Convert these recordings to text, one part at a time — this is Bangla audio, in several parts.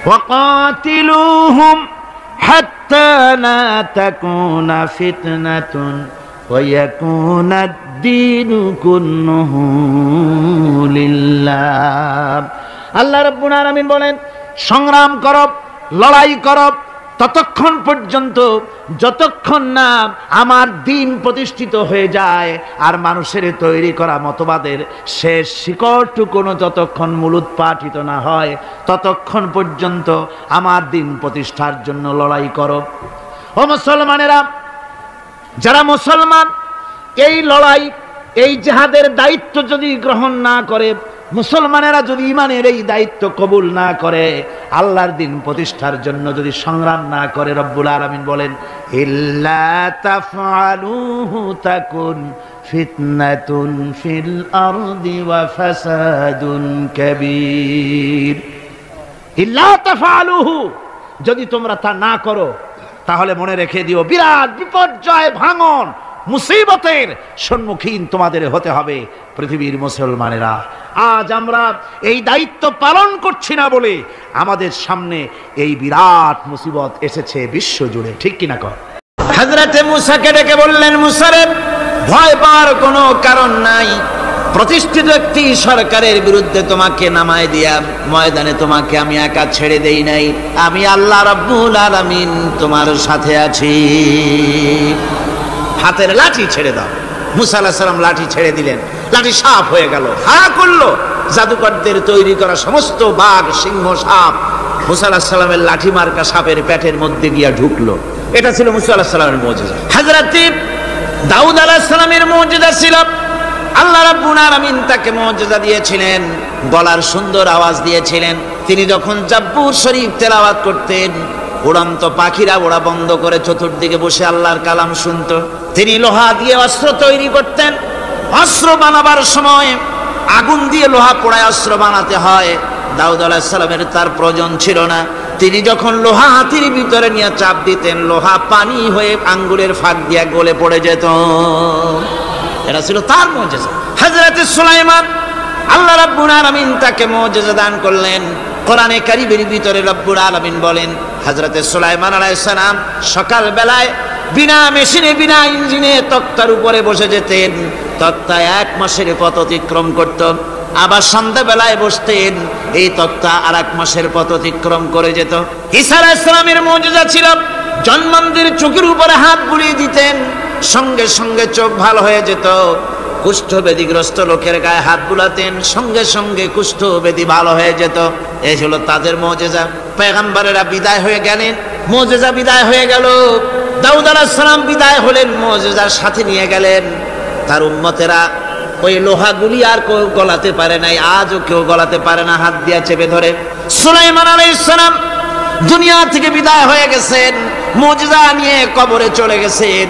ওয়াকাতিলুহুম হাত্তা লা তাকুনা ফিতনাতুন ওয়া ইয়াকুনাদ-দীনু কুল্লুহু লিল্লাহ। আল্লাহ রাব্বুল আলামিন বলেন, সংগ্রাম করো, লড়াই করো ততক্ষণ পর্যন্ত যতক্ষণ না আমার দ্বীন প্রতিষ্ঠিত হয়ে যায় আর মানুষের তৈরি করা মতবাদের শেষ শিকড়টুকুনো যতক্ষণ মূলোৎপাটিত না হয় ততক্ষণ পর্যন্ত আমার দ্বীন প্রতিষ্ঠার জন্য লড়াই করো। ও মুসলমানেরা, যারা মুসলমান এই লড়াই, এই জিহাদের দায়িত্ব যদি গ্রহণ না করে, মুসলমানেরা যদি ঈমানের এই দায়িত্ব কবুল না করে, আল্লাহর দ্বীন প্রতিষ্ঠার জন্য যদি সংগ্রাম না করে, রব্বুল আলামিন বলেন, ইল্লা তাফআলুহু তাকুন ফিতনাতুন ফিল আরদি ওয়া ফাসাদুন কাবীর। ইল্লা তাফআলুহু, যদি তোমরা তা না করো তাহলে মনে রেখে দিও বিরাট বিপর্যয়, ভাঙন, মুসিবতের সম্মুখীন তোমাদের হতে হবে। পৃথিবীর মুসলমানেরা, আজ আমরা এই দায়িত্ব পালন করছি না বলে আমাদের সামনে এই বিরাট মুসিবত এসেছে বিশ্ব জুড়ে, ঠিক কিনা কর? হযরতে মুসাকে ডেকে বললেন, মুসা রে, ভয় পাওয়ার কোনো কারণ নাই। প্রতিষ্ঠিত একটি সরকারের বিরুদ্ধে তোমাকে নামায় দিয়া ময়দানে তোমাকে আমি একা ছেড়ে দেই নাই। আমি আল্লাহ রাব্বুল আলামিন তোমার সাথে আছি। হাতের লাঠি ছেড়ে দাও। মুসা আলাইহিস সালাম লাঠি ছেড়ে দিলেন, লাঠি সাপ হয়ে গেল, হা করলো। জাদুকরদের তৈরি করা সমস্ত বাঘ, সিংহ, সাপ মুসা আলাইহিস সালামের লাঠি মার্কা সাপের পেটের মধ্যে গিয়া ঢুকলো। এটা ছিল মুসা আলাইহিস সালামের মুজিজা। হযরত দাউদ আলাইহিস সালামের মুজিজা ছিল, আল্লাহ রাব্বুল আলামিন তাকে মুজিজা দিয়েছিলেন, গলার সুন্দর আওয়াজ দিয়েছিলেন। তিনি যখন জাব্বুর শরীফ তেলাওয়াত করতেন, উড়ন্ত পাখিরা ওড়া বন্ধ করে চতুর্দিকে বসে আল্লাহর কালাম শুনত। তিনি লোহা দিয়ে অস্ত্র তৈরি করতেন। অস্ত্র বানাবার সময় আগুন দিয়ে লোহা পোড়ায় অস্ত্র বানাতে হয়। দাউদ আলাইহিস সালামের তার প্রয়োজন ছিল না। তিনি যখন লোহা হাতির ভিতরে নিয়ে চাপ দিতেন, লোহা পানি হয়ে আঙ্গুলের ফাঁক দিয়ে গলে পড়ে যেত। এটা ছিল তার মুজিজা। হযরত সুলাইমান, আল্লাহ রাব্বুল আলামিন তাকে মুজিজা দান করলেন। কোরআনে কারীমের ভিতরে রব্বুল আলামিন বলেন, হযরত সুলাইমান আলাইহিস সালাম সকাল বেলায় বিনা মেশিনে, বিনা ইঞ্জিনে তক্তার উপরে বসে যেতেন। তক্তা 1 মাসের পথ অতিক্রম করত। আবার সন্ধ্যা বেলায় বসতেন, এই তক্তা আর 1 মাসের পথ অতিক্রম করে যেত। ঈসা আলাইহিস সালামের মুজিজা ছিল, জন্মান্ধের চোখের উপরে হাত বুলিয়ে দিতেন, সঙ্গে সঙ্গে চোখ ভালো হয়ে যেত। কুষ্ঠব্যাধিগ্রস্ত লোকের গায়ে হাত বুলাতেন, সঙ্গে সঙ্গে কুষ্ঠব্যাধি ভালো হয়ে যেত। এই হলো তাদের মুজিজা। পয়গম্বরেরা বিদায় হয়ে গেলেন, মুজিজা বিদায় হয়ে গেল। দাউদ আলাইহিস সালাম বিদায় হলেন, মুজিজার সাথে নিয়ে গেলেন। তার উম্মতেরা ওই লোহাগুলি আর কেউ গলাতে পারে নাই, আজও কেউ গলাতে পারে না, হাত দিয়া চেপে ধরে। সুলাইমান আলাইহিস সালাম দুনিয়া থেকে বিদায় হয়ে গেছেন, মুজিজা নিয়ে কবরে চলে গেছেন।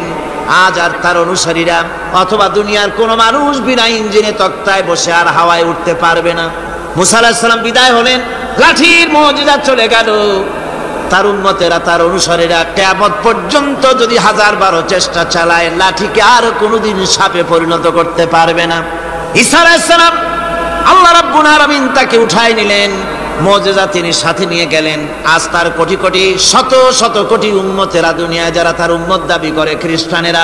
আজ আর তার অনুসারীরা অথবা দুনিয়ার কোন মানুষ বিনা ইঞ্জিনে তক্তায় বসে আর হাওয়ায় উঠতে পারবে না। মুসা আলাইহিস সালাম বিদায় হলেন, লাঠির মুজিজা চলে গেল। তার উম্মতেরা, তার অনুসারীরা কিয়ামত পর্যন্ত যদি 1012 চেষ্টা চালায়, লাঠিকে আর কোনোদিন সাপে পরিণত করতে পারবে না। ঈসা আলাইহিস সালাম, আল্লাহ রাব্বুল আলামিন তাকে উঠায় নিলেন, মুজিজা তিনি সাথে নিয়ে গেলেন। আজ তার কোটি কোটি, শত শত কোটি উম্মতেরা দুনিয়ায় যারা তার উম্মত দাবি করে, খ্রিস্টানেরা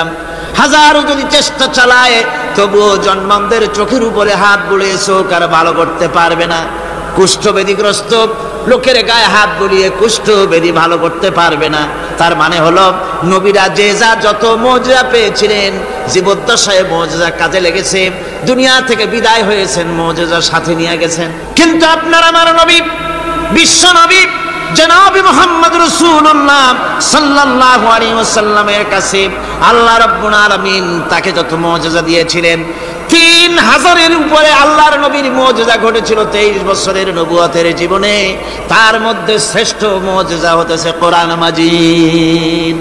হাজারো যদি চেষ্টা চালায়, তবুও জন্মান্ধের চোখের উপরে হাত বুলিয়ে চোখ আর ভালো করতে পারবে না। কুষ্ঠব্যাধিগ্রস্ত লোকের গায়ে হাত বুলিয়ে কুষ্ঠব্যাধি ভালো করতে পারবে না। তার মানে হলো, নবীরা যে যা যত মুজিজা পেয়েছিলেন, জীবদ্দশায় মুজিজা কাজে লেগেছে, দুনিয়া থেকে বিদায় হয়েছেন, মুজিজা সাথে নিয়ে গেছেন। কিন্তু আপনার আমার নবী, বিশ্ব নবী জনাব মুহাম্মদ রাসূলুল্লাহ সাল্লাল্লাহু আলাইহি ওয়াসাল্লামের কাছে আল্লাহ রাব্বুল আলামিন তাকে যত মুজিজা দিয়েছিলেন, 3000-এর উপরে আল্লাহর নবীর মুজিজা ঘটেছিল 23 বছরের নবুয়তের জীবনে। তার মধ্যে শ্রেষ্ঠ মুজিজা হতেছে কোরআন মাজিদ।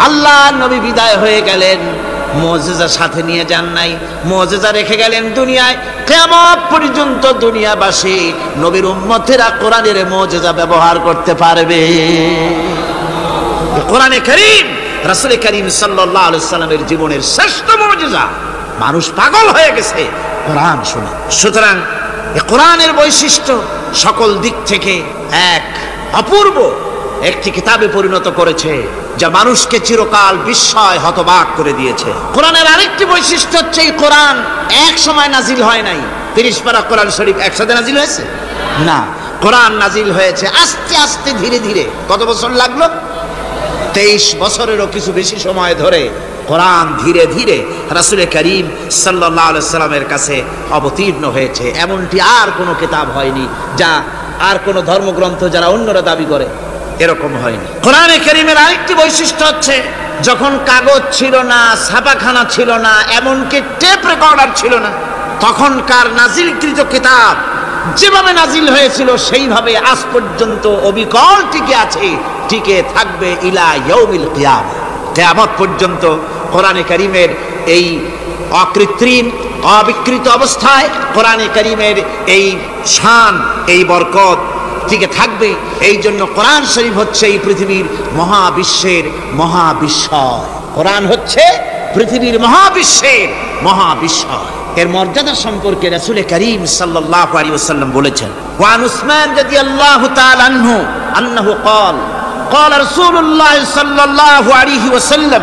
আল্লাহর নবী বিদায় হয়ে গেলেন, মুজিজা সাথে নিয়ে যান নাই, মুজিজা রেখে গেলেন দুনিয়ায়। কিয়ামত পর্যন্ত দুনিয়াবাসী, নবীর উম্মতেরা কোরআনের মুজিজা ব্যবহার করতে পারবে। কোরআনে কারীম রাসূল কারীম সাল্লাল্লাহু আলাইহি ওয়াসাল্লামের জীবনের শ্রেষ্ঠ মুজিজা। মানুষ পাগল হয়ে গেছে কোরআন শুনে। সুতরাং এই কোরআনের বৈশিষ্ট্য সকল দিক থেকে এক, অপূর্ব একটি কিতাবে পরিণত করেছে, যা মানুষকে চিরকাল বিস্ময় হতবাক করে দিয়েছে। কোরআনের আরেকটি বৈশিষ্ট্য হচ্ছে, এই কোরআন এক সময় নাজিল হয় নাই। 30 পারা কোরআন শরীফ একসাথে নাজিল হয়েছে না, কোরআন নাজিল হয়েছে আস্তে আস্তে ধীরে ধীরে। কত বছর লাগলো? 23 বছরেরও কিছু বেশি সময় ধরে কোরআন ধীরে ধীরে রাসূল করিম সাল্লাল্লাহু আলাইহি সাল্লামের কাছে অবতীর্ণ হয়েছে। এমনটি আর কোনো কিতাব হয়নি, যা আর কোনো ধর্মগ্রন্থ যারা অন্যরা দাবি করে এরকম হয়নি। কোরআনে কারীমের আরেকটি বৈশিষ্ট্য হচ্ছে, যখন কাগজ ছিল না, ছাপাখানা ছিল না, এমনকি টেপ রেকর্ডার ছিল না, তখনকার নাজিলকৃত কিতাব যেভাবে নাজিল হয়েছিল সেইভাবে আজ পর্যন্ত অবিকল টিকে আছে, টিকে থাকবে ইলা ইয়াউমিল কিয়ামah। কিয়ামত পর্যন্ত কোরআনে কারীমের এই অকৃত্রিম অবিকৃত অবস্থায় কোরআনে কারীমের এই শান, এই বরকত টিকে থাকবে। এই জন্য কোরআন শরীফ হচ্ছে এই পৃথিবীর মহাবিশ্বের মহাবিস্ময়। কোরআন হচ্ছে পৃথিবীর মহাবিশ্বের মহাবিস্ময়। এর মর্যাদা সম্পর্কে রাসূল করিম সাল্লাল্লাহু আলাইহি ওয়াসাল্লাম বলেছেন, ওয়ান উসমান রাদিয়াল্লাহু তাআলা আনহু আন্নাহু قال قال رسول الله صلى الله عليه وسلم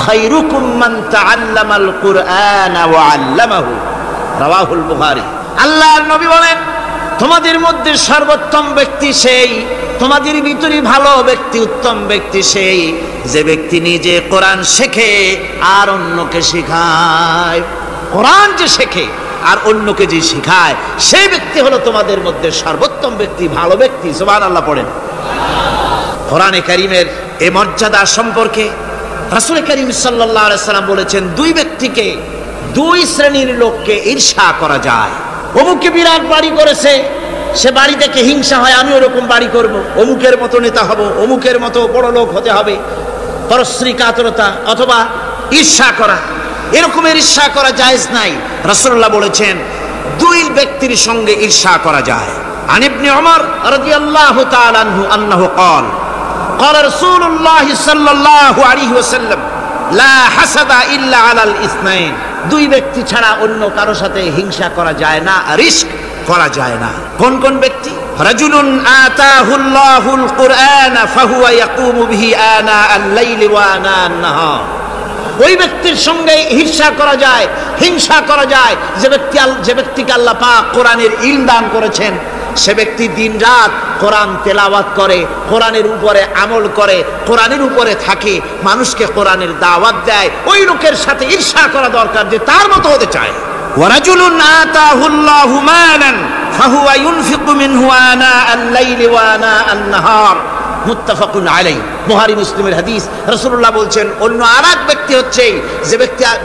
خيركم من تعلم القرآن وعلمه رواه البخاري। আল্লাহর নবী বলেন, তোমাদের মধ্যে সর্বোত্তম ব্যক্তি সেই, তোমাদের ভিতরে ভালো ব্যক্তি, উত্তম ব্যক্তি সেই, যে ব্যক্তি নিজে কোরআন শেখে আর অন্যকে শেখায়। কোরআন যে শেখে আর অন্যকে যে শেখায়, সেই ব্যক্তি হলো তোমাদের মধ্যে সর্বোত্তম ব্যক্তি, ভালো ব্যক্তি। সুবহানাল্লাহ পড়েন। কোরআনে কারীমের এই মর্যাদা সম্পর্কে রাসূল করিম সাল্লাল্লাহু আলাইহি সাল্লাম বলেছেন, দুই ব্যক্তিকে, দুই শ্রেণীর লোককে ঈর্ষা করা যায়। অমুকে বিরাট বাড়ি করেছে, সে বাড়ি থেকে হিংসা হয়, আমি ওরকম বাড়ি করব, অমুকের মতো নেতা হব, অমুকের মতো বড় লোক হতে হবে। পরশ্রী কাতরতা অথবা ঈর্ষা করা, এরকমের ঈর্ষা করা জায়েজ নাই। রাসূলুল্লাহ বলেছেন, দুই ব্যক্তির সঙ্গে ঈর্ষা করা যায়। আন ইবনে ওমর রাদিয়াল্লাহু তাআলা আনহু আন্নাহু قال قال رسول الله صلى الله عليه وسلم لا حسد الا على الاثنين। দুই ব্যক্তি ছাড়া অন্য কারো সাথে হিংসা করা যায় না, রিস্ক করা যায় না। কোন কোন ব্যক্তি? রাজুলুন আতাহুল্লাহুল কুরআন ফাহুয়া ইয়াকুমু বিহি আনা আল-লাইলি ওয়া আনা আন-নাহার। ওই ব্যক্তির সঙ্গে ঈর্ষা করা যায়, হিংসা করা যায় যে ব্যক্তিকে আল্লাহ পাক কোরআনের ইলম দান করেছেন, সে ব্যক্তি দিন রাত কোরআন তেলাওয়াত করে, কোরআনের উপরে আমল করে, কোরআনের উপরে থাকে, মানুষকে কোরআনের দাওয়াত দেয়। ওই লোকের সাথে ঈর্ষা করা দরকার, যে তার মতো হতে চায়। ওয়ারাজুলুন আতাহুল্লাহু মালান ফাহুয়া ইউনফিকু মিনহু আনা আল-লাইলি ওয়া আনা আন-নাহার মুত্তাফাকুন আলাইহি। বুখারী মুসলিমের হাদিস। রাসূলুল্লাহ বলছেন, অন্য আরেক ব্যক্তি হচ্ছে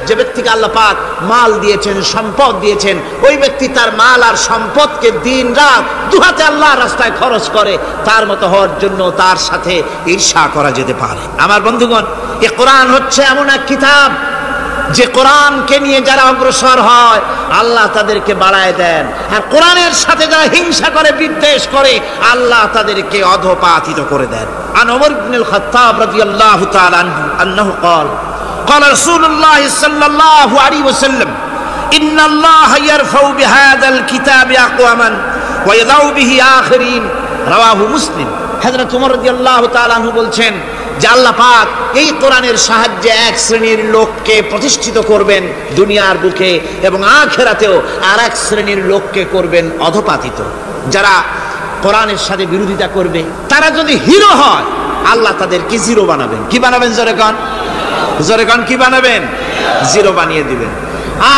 যে ব্যক্তিকে আল্লাহ পাক মাল দিয়েছেন, সম্পদ দিয়েছেন, ওই ব্যক্তি তার মাল আর সম্পদকে দিন রাত দুহাতে আল্লাহর রাস্তায় খরচ করে। তার মতো হওয়ার জন্য তার সাথে ঈর্ষা করা যেতে পারে। আমার বন্ধুগণ, এই কোরআন হচ্ছে এমন এক কিতাব, যে কোরআনকে নিয়ে যারা অগ্রসর হয় আল্লাহ তাদেরকে বাড়ায় দেন, আর কোরআনের সাথে যারা হিংসা করে, বিদ্বেষ করে, আল্লাহ তাদেরকে অধঃপাতিত করে দেন। আন ওমর ইবনুল খাত্তাব রাদিয়াল্লাহু তাআলা আনহু আন্নাহু قال قال رسول الله صلى الله عليه وسلم ان الله يرفع بهذا الكتاب اقواما ويضع به آخرين رواه مسلم। হযরত ওমর রাদিয়াল্লাহু তাআলা আনহু বলছেন যে আল্লাহ পাক এই কোরআনের সাহায্যে এক শ্রেণীর লোককে প্রতিষ্ঠিত করবেন দুনিয়ার বুকে, এবং আখিরাতেও আর এক শ্রেণীর লোককে করবেন অধঃপাতিত। যারা কোরআনের সাথে বিরোধিতা করবে, তারা যদি হিরো হয়, আল্লাহ তাদেরকে জিরো বানাবেন। কি বানাবেন? জোরে কান, জোরে কান, কি বানাবেন? জিরো বানিয়ে দিবেন।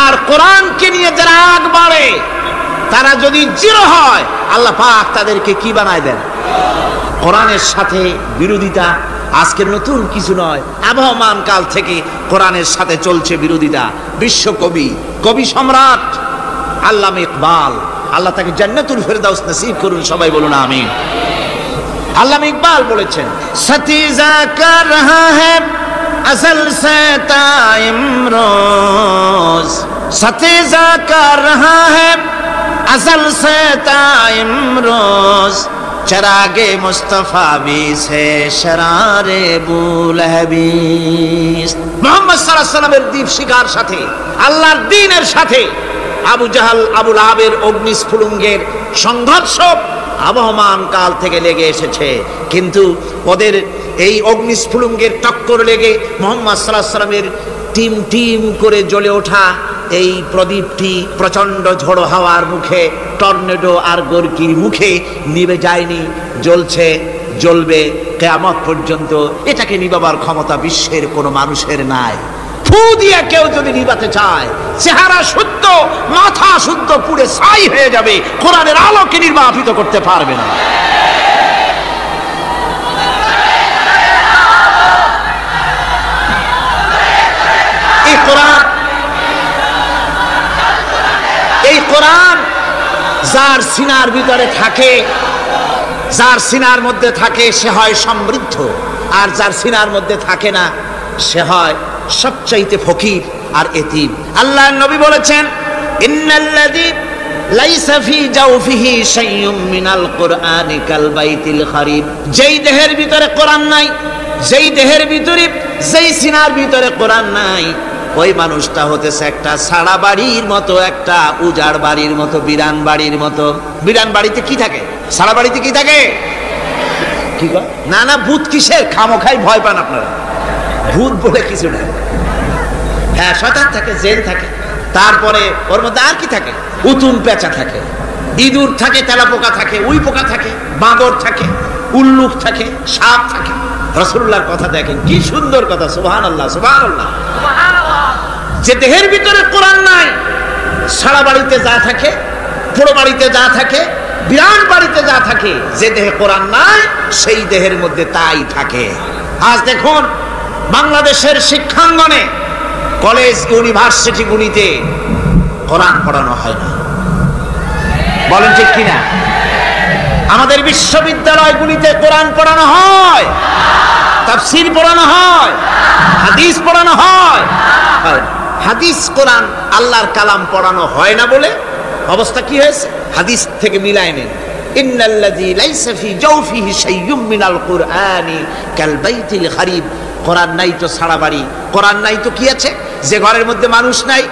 আর কোরআনকে নিয়ে যারা আগ বাড়ে, তারা যদি জিরো হয়, আল্লাহ পাক তাদেরকে কি বানায় দেন? কোরআনের সাথে বিরোধিতা আজকের নতুন কিছু নয়, আবহমান কাল থেকে কোরআনের সাথে চলছে বিরোধিতা। বিশ্বকবি, কবি সম্রাট আল্লামা ইকবাল, আল্লাহ তাকে জান্নাতুল ফেরদাউস নসিব করুন, সবাই বলুন আমিন। আল্লামা ইকবাল বলেছেন, সতীজা কর রহা হ্যায় আসল সে তাইমরোজ, সতীজা কর রহা হ্যায় আসল সে তাইমরোজ, चरागे मुस्तफा भी से शरारे बुलहबीस। মুহাম্মদ সাল্লাল্লাহু আলাইহি ওয়াসাল্লামের দীপ শিকার সাথে, আল্লাহর দ্বীনের সাথে আবু জাহাল, আবু লাহাবের অগ্নিস্ফুলিঙ্গের সংঘর্ষ আবহমান কাল থেকে লেগে এসেছে, কিন্তু ওদের এই অগ্নিস্ফুলিঙ্গের টক্কর লেগে মুহাম্মদ সাল্লাল্লাহু আলাইহি ওয়াসাল্লামের টিম টিম করে জ্বলে ওঠা এই প্রদীপটি প্রচন্ড ঝড়ো হাওয়ার মুখে, টর্নেডো আর গর্কির মুখে নিভে যায়নি, জ্বলছে, জ্বলবে কিয়ামত পর্যন্ত। এটাকে নিভাবার ক্ষমতা বিশ্বের কোনো মানুষের নাই। ফু দিয়ে কেউ যদি নিভাতে চায়, চেহারা শুদ্ধ, মাথা শুদ্ধ, পুড়ে ছাই হয়ে যাবে, কোরআনের আলোকে নির্বাপিত করতে পারবে না। এই কোরআন যার সিনার ভিতরে থাকে, যার সিনার মধ্যে থাকে সে হয় সমৃদ্ধ, আর যার সিনার মধ্যে থাকে না সে হয় সবচাইতে ফকির আর এতিম। আল্লাহর নবী বলেছেন, ইন্নাল্লাযী লাইসা ফি জাওফিহি শাইউম মিনাল কুরআনি কাল বাইতিল খারিব। যেই দেহের ভিতরে কোরআন নাই, যেই দেহের ভিতরে, যেই সিনার ভিতরে কোরআন নাই, ওই মানুষটা হতেছে একটা সাড়া বাড়ির মতো, একটা উজাড় বাড়ির মতো, বিরান বাড়ির মতো। বিরান বাড়িতে কি থাকে? সাড়া বাড়িতে কি থাকে? কি কয়? না না, ভূত কিসের? খামোখাই ভয় পান আপনারা। ভূত বলে কিছু না। হ্যাঁ, শয়তান থাকে, জেল থাকে, তারপরে ওর মধ্যে আর কি থাকে? উতুম পেঁচা থাকে, ইঁদুর থাকে, তেলাপোকা থাকে, উই পোকা থাকে, বাঁদর থাকে, উল্লুক থাকে, সাপ থাকে। রাসূলুল্লাহর কথা দেখেন, কি সুন্দর কথা! সুবহানাল্লাহ, সুবহানাল্লাহ। যে দেহের ভিতরে কোরআন নাই, সারা বাড়িতে যা থাকে, পোড়ো বাড়িতে যা থাকে, বিরান বাড়িতে যা থাকে, যে দেহে কোরআন নাই সেই দেহের মধ্যে তাই থাকে। আজ দেখুন বাংলাদেশের শিক্ষাঙ্গনে, কলেজ ইউনিভার্সিটিগুলিতে কোরআন পড়ানো হয় না। বলেন ঠিক কিনা? আমাদের বিশ্ববিদ্যালয়গুলিতে কোরআন পড়ানো হয়, তাফসীর পড়ানো হয়, হাদিস পড়ানো হয়। হাদিস, কোরআন, আল্লাহর কালাম পড়ানো হয় না বলে অবস্থা কি হয়েছে? হাদিস থেকে মিলায় নেন, ইন্নাল্লাযী লাইসা ফি জাওফিহি শাইউম মিনাল কুরআনি কাল বাইতিল খারিব। কোরআন নাই তো সারা বাড়ি, কোরআন নাই তো কি আছে? যে ঘরের মধ্যে মানুষ নাই,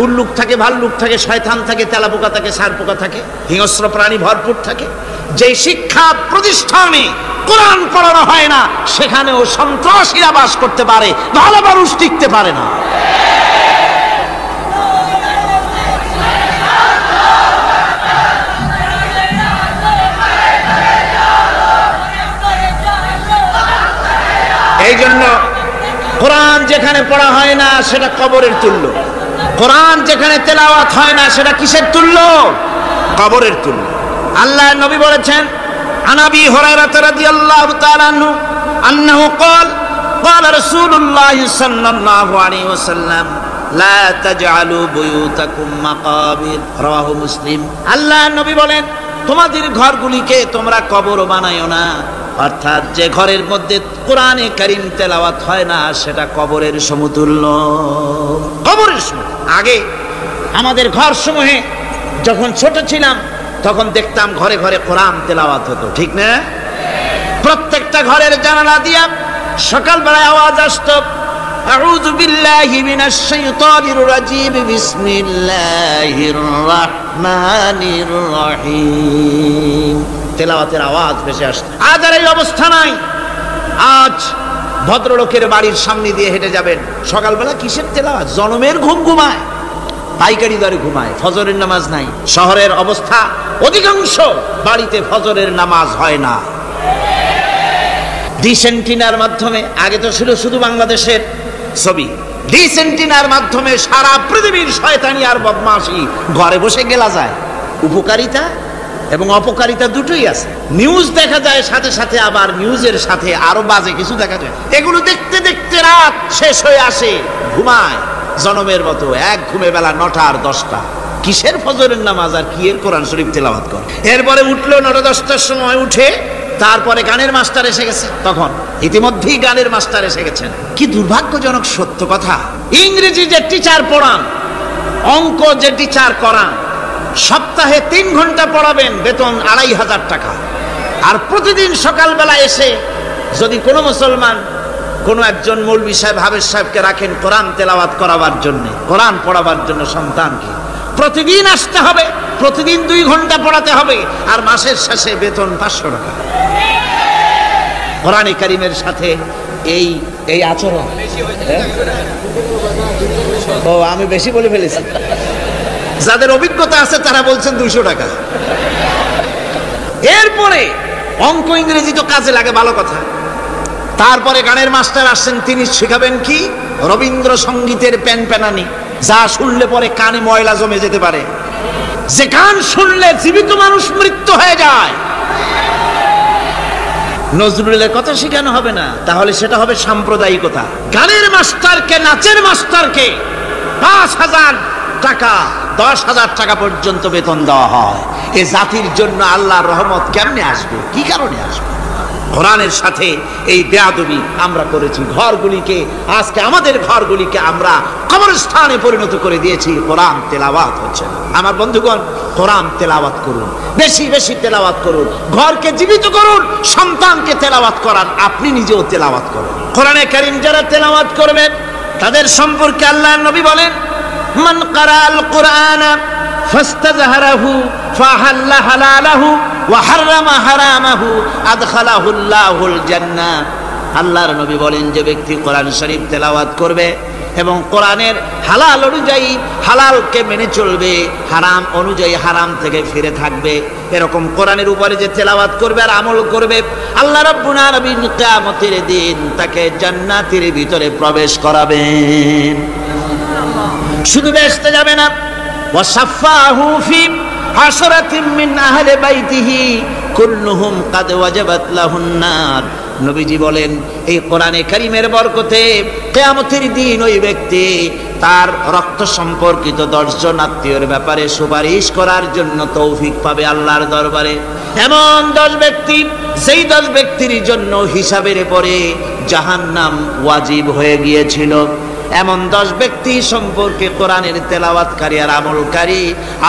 উল্লুক থাকে, ভাল্লুক থাকে, শয়তান থাকে, তেলাপোকা থাকে, সারপোকা থাকে, হিংস্র প্রাণী ভরপুর থাকে। যে শিক্ষা প্রতিষ্ঠানে কোরআন পড়ানো হয় না, সেখানেও সন্ত্রাসীরা বাস করতে পারে, ভালো মানুষ টিকতে পারে না। এই জন্য কোরআন যেখানে পড়া হয় না সেটা কবরের তুল্য, কোরআন যেখানে তেলাওয়াত হয় না সেটা কিসের তুল্য? কবরের তুল্য। আল্লাহর নবী বলেছেন, আনাবি হুরায়রা রাদিয়াল্লাহু তাআলা আনহু আন্নাহু ক্বাল ক্বালা রাসূলুল্লাহ সাল্লাল্লাহু আলাইহি ওয়াসাল্লাম লা তাজআলু বুয়ুতাকুম মাকাবির, রাওয়াহু মুসলিম। আল্লাহর নবী বলেন, তোমাদের ঘরগুলিকে তোমরা কবর বানায়ো না। অর্থাৎ যে ঘরের মধ্যে কোরআনে কারীম তেলাওয়াত হয় না সেটা কবরের সমতুল্য। কবরের সমতুল্য। আগে আমাদের ঘর সমূহে যখন ছোট ছিলাম তখন দেখতাম ঘরে ঘরে কোরআন তেলাওয়াত হতো, ঠিক না? প্রত্যেকটা ঘরের জানালা দিয়া সকালবেলায় আওয়াজ আসতো, আউযু বিল্লাহি মিনাশ শাইতানির রাজীম, বিসমিল্লাহির রাহমানির রহিম। তেলাওয়াতের আওয়াজ ভেসে আসতো। আজ আর এই অবস্থা নাই। আজ ভদ্রলোকের বাড়ির সামনে দিয়ে হেঁটে যাবেন, সকালবেলা কিসের তেলাওয়াত? জনমের ঘুম ঘুমায়, পাইকারি দরে ঘুমায়, ফজরের নামাজ নাই। শহরের অবস্থা, অধিকাংশ বাড়িতে ফজরের নামাজ হয় না। ডিসেন্টিনার মাধ্যমে, আগে তো ছিল শুধু বাংলাদেশের ছবি, ডিসেন্টিনার মাধ্যমে সারা পৃথিবীর শয়তানি আর বদমাশি ঘরে বসে গেলা যায়। উপকারিতা এবং অপকারিতা দুটোই আছে। নিউজ দেখা যায়, সাথে সাথে আবার নিউজের সাথে আরো বাজে কিছু দেখা যায়। এগুলো দেখতে দেখতে রাত শেষ হয়ে আসে, ঘুমায় জনমের মতো, এক ঘুমে বেলা 9টা আর 10টা। কিসের ফজরের নামাজ আর কি এর কোরআন শরীফ তেলাওয়াত করে। এরপরে উঠলো 9টা 10টার সময়, উঠে তারপরে গানের মাস্টার এসে গেছে। তখন ইতিমধ্যেই গানের মাস্টার এসে গেছেন। কি দুর্ভাগ্যজনক সত্য কথা, ইংরেজি যে টিচার পড়ান, অঙ্ক যে টিচার করান, সপ্তাহে 3 ঘন্টা পড়াবেন, বেতন 2500 টাকা। আর প্রতিদিন সকালবেলা এসে যদি কোনো মুসলমান, কোনো একজন মৌলভী সাহেব, হাফেজ সাহেবকে রাখেন কোরআন তেলাওয়াত করাবার জন্য, কোরআন পড়াবার জন্য সন্তানকে, প্রতিদিন আসতে হবে, প্রতিদিন 2 ঘন্টা পড়াতে হবে, আর মাসের শেষে বেতন 500 টাকা। কোরআনে কারীমের সাথে এই এই আচরণ। ও আমি বেশি বলে ফেলেছি। যাদের অভিজ্ঞতা আছে তারা বলছেন 200 টাকা। এরপরে অঙ্ক ইংরেজি তো কাজে লাগে, ভালো কথা। তারপরে গানের মাস্টার আসছেন, তিনি শেখাবেন কি? রবীন্দ্রসঙ্গীতের প্যানপ্যানানি, যা শুনলে পরে কানে ময়লা জমে যেতে পারে, যে গান শুনলে জীবিত মানুষ মৃত্যু হয়ে যায়। নজরুলের কথা শেখানো হবে না, তাহলে সেটা হবে সাম্প্রদায়িকতা। গানের মাস্টারকে, নাচের মাস্টারকে 5,000 টাকা 10,000 টাকা পর্যন্ত বেতন দেওয়া হয়। এ জাতির জন্য আল্লাহর রহমত কেমনে আসবে? কি কারণে আসবে? কোরআনের সাথে এই বেয়াদবি আমরা করেছি। ঘরগুলিকে, আজকে আমাদের ঘরগুলিকে আমরা কবরস্থানে পরিণত করে দিয়েছি। কোরআন তেলাওয়াত হচ্ছে না। আমার বন্ধুগণ, কোরআন তেলাওয়াত করুন, বেশি বেশি তেলাওয়াত করুন, ঘরকে জীবিত করুন, সন্তানকে তেলাওয়াত করান, আপনি নিজেও তেলাওয়াত করুন। কোরআনে কারীম যারা তেলাওয়াত করবেন তাদের সম্পর্কে আল্লাহর নবী বলেন, মান ক্বারাআল কুরআনা ফাস্তাযহারাহু ফাহাল্লা হালালাহু ওয়া হাররামা হারামাহু আদখালাহুল্লাহুল জান্নাহ। আল্লাহর নবী বলেন, যে ব্যক্তি কোরআন শরীফ তেলাওয়াত করবে এবং কোরআনের হালাল অনুযায়ী হালালকে মেনে চলবে, হারাম অনুযায়ী হারাম থেকে ফিরে থাকবে, এরকম কোরআনের উপরে যে তেলাওয়াত করবে আর আমল করবে, আল্লাহ রাব্বুল আলামিন কিয়ামতের দিন তাকে জান্নাতের ভিতরে প্রবেশ করাবেন। শুধু বেহেশতে যাবে না, ওয়া সাফাহু ফি আশরাতিন মিন আহলি বাইতিহি কুল্লুহুম কাদ ওয়াজাবাত লাহুন নার। নবীজি বলেন, এই কোরআনে কারীমের বরকতে কিয়ামতের দিন ওই ব্যক্তি তার রক্ত সম্পর্কিত 10 জন আত্মীয়ের ব্যাপারে সুপারিশ করার জন্য তৌফিক পাবে আল্লাহর দরবারে। এমন 10 ব্যক্তি, সেই 10 ব্যক্তির জন্য হিসাবের পরে জাহান্নাম ওয়াজিব হয়ে গিয়েছিল, এমন 10 ব্যক্তি সম্পর্কে কোরআনের তেলাওয়াতকারী আর আমলকারী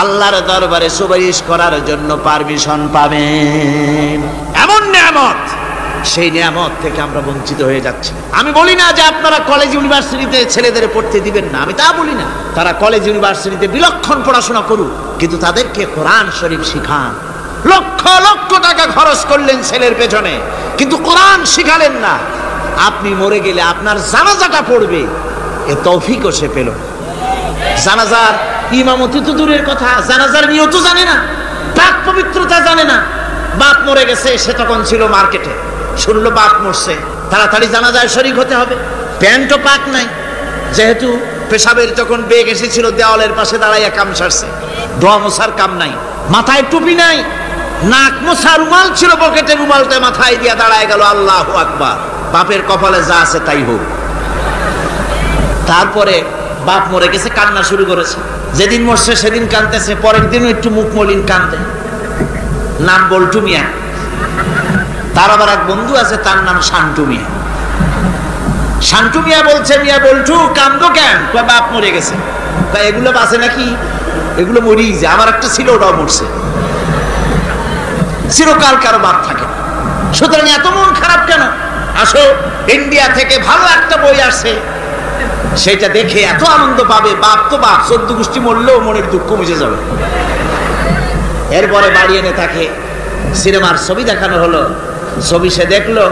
আল্লাহর দরবারে সুপারিশ করার জন্য পারমিশন পাবেন। এমন নিয়ামত, সেই নিয়ামত থেকে আমরা বঞ্চিত হয়ে যাচ্ছি। আমি বলি না যে আপনারা কলেজ ইউনিভার্সিটিতে ছেলেদের পড়তে দিবেন না, আমি তা বলি না। তারা কলেজ ইউনিভার্সিটিতে বিলক্ষণ পড়াশোনা করুক, কিন্তু তাদেরকে কোরআন শরীফ শিখান। লক্ষ লক্ষ টাকা খরচ করলেন ছেলের পেছনে, কিন্তু কোরআন শিখালেন না। আপনি মরে গেলে আপনার জানাজাটা পড়বে, এ তৌফিকও সে পেল। জানাজার ইমামতি তো দূরের কথা, জানাজার নিয়ত জানে না, পাক পবিত্রতা জানে না। বাপ মরে গেছে, সে তখন ছিল মার্কেটে, শুনলো বাপ মরছে, তাড়াতাড়ি জানাজায় শরীক হতে হবে। প্যান্টও পাক নাই, যেহেতু পেশাবের যখন বেগ এসেছিল দেওয়ালের পাশে দাঁড়াইয়া কাম সারছে, দোয়া মোছার কাম নাই, মাথায় টুপি নাই, নাক মোছা রুমাল ছিল পকেটে, রুমালটা মাথায় দিয়া দাঁড়ায় গেল। আল্লাহু আকবার। বাপের কপালে যা আছে তাই হোক। তারপরে বাপ মরে গেছে, কান্না শুরু করেছে। যেদিন মরছে সেদিন কাঁদতেছে, পরের দিনও একটু মুখ মলিন কান্দে। নাম বল্টু মিয়া। তার আবার এক বন্ধু আছে, তার নাম শান্টু মিয়া। শান্টু মিয়া বলছে, মিয়া বল্টু কান্দো কেন? বাপ মরে গেছে। এগুলো বাঁচে নাকি? এগুলো মরেই যায়। আমার একটা ছিল, ওটাও মরছে। চিরকাল কারো বাপ থাকে, সুতরাং এত মন খারাপ কেন? আসো, ইন্ডিয়া থেকে ভালো একটা বই আসে, সেটা দেখে এত আনন্দ পাবে। বাপ তো বাপ, 14 গোষ্ঠী মরলেও মনের দুঃখ মুছে যাবে। এরপরে বাড়ি এনে তাকে সিনেমার ছবি দেখানো হলো। ছবি সে দেখলো,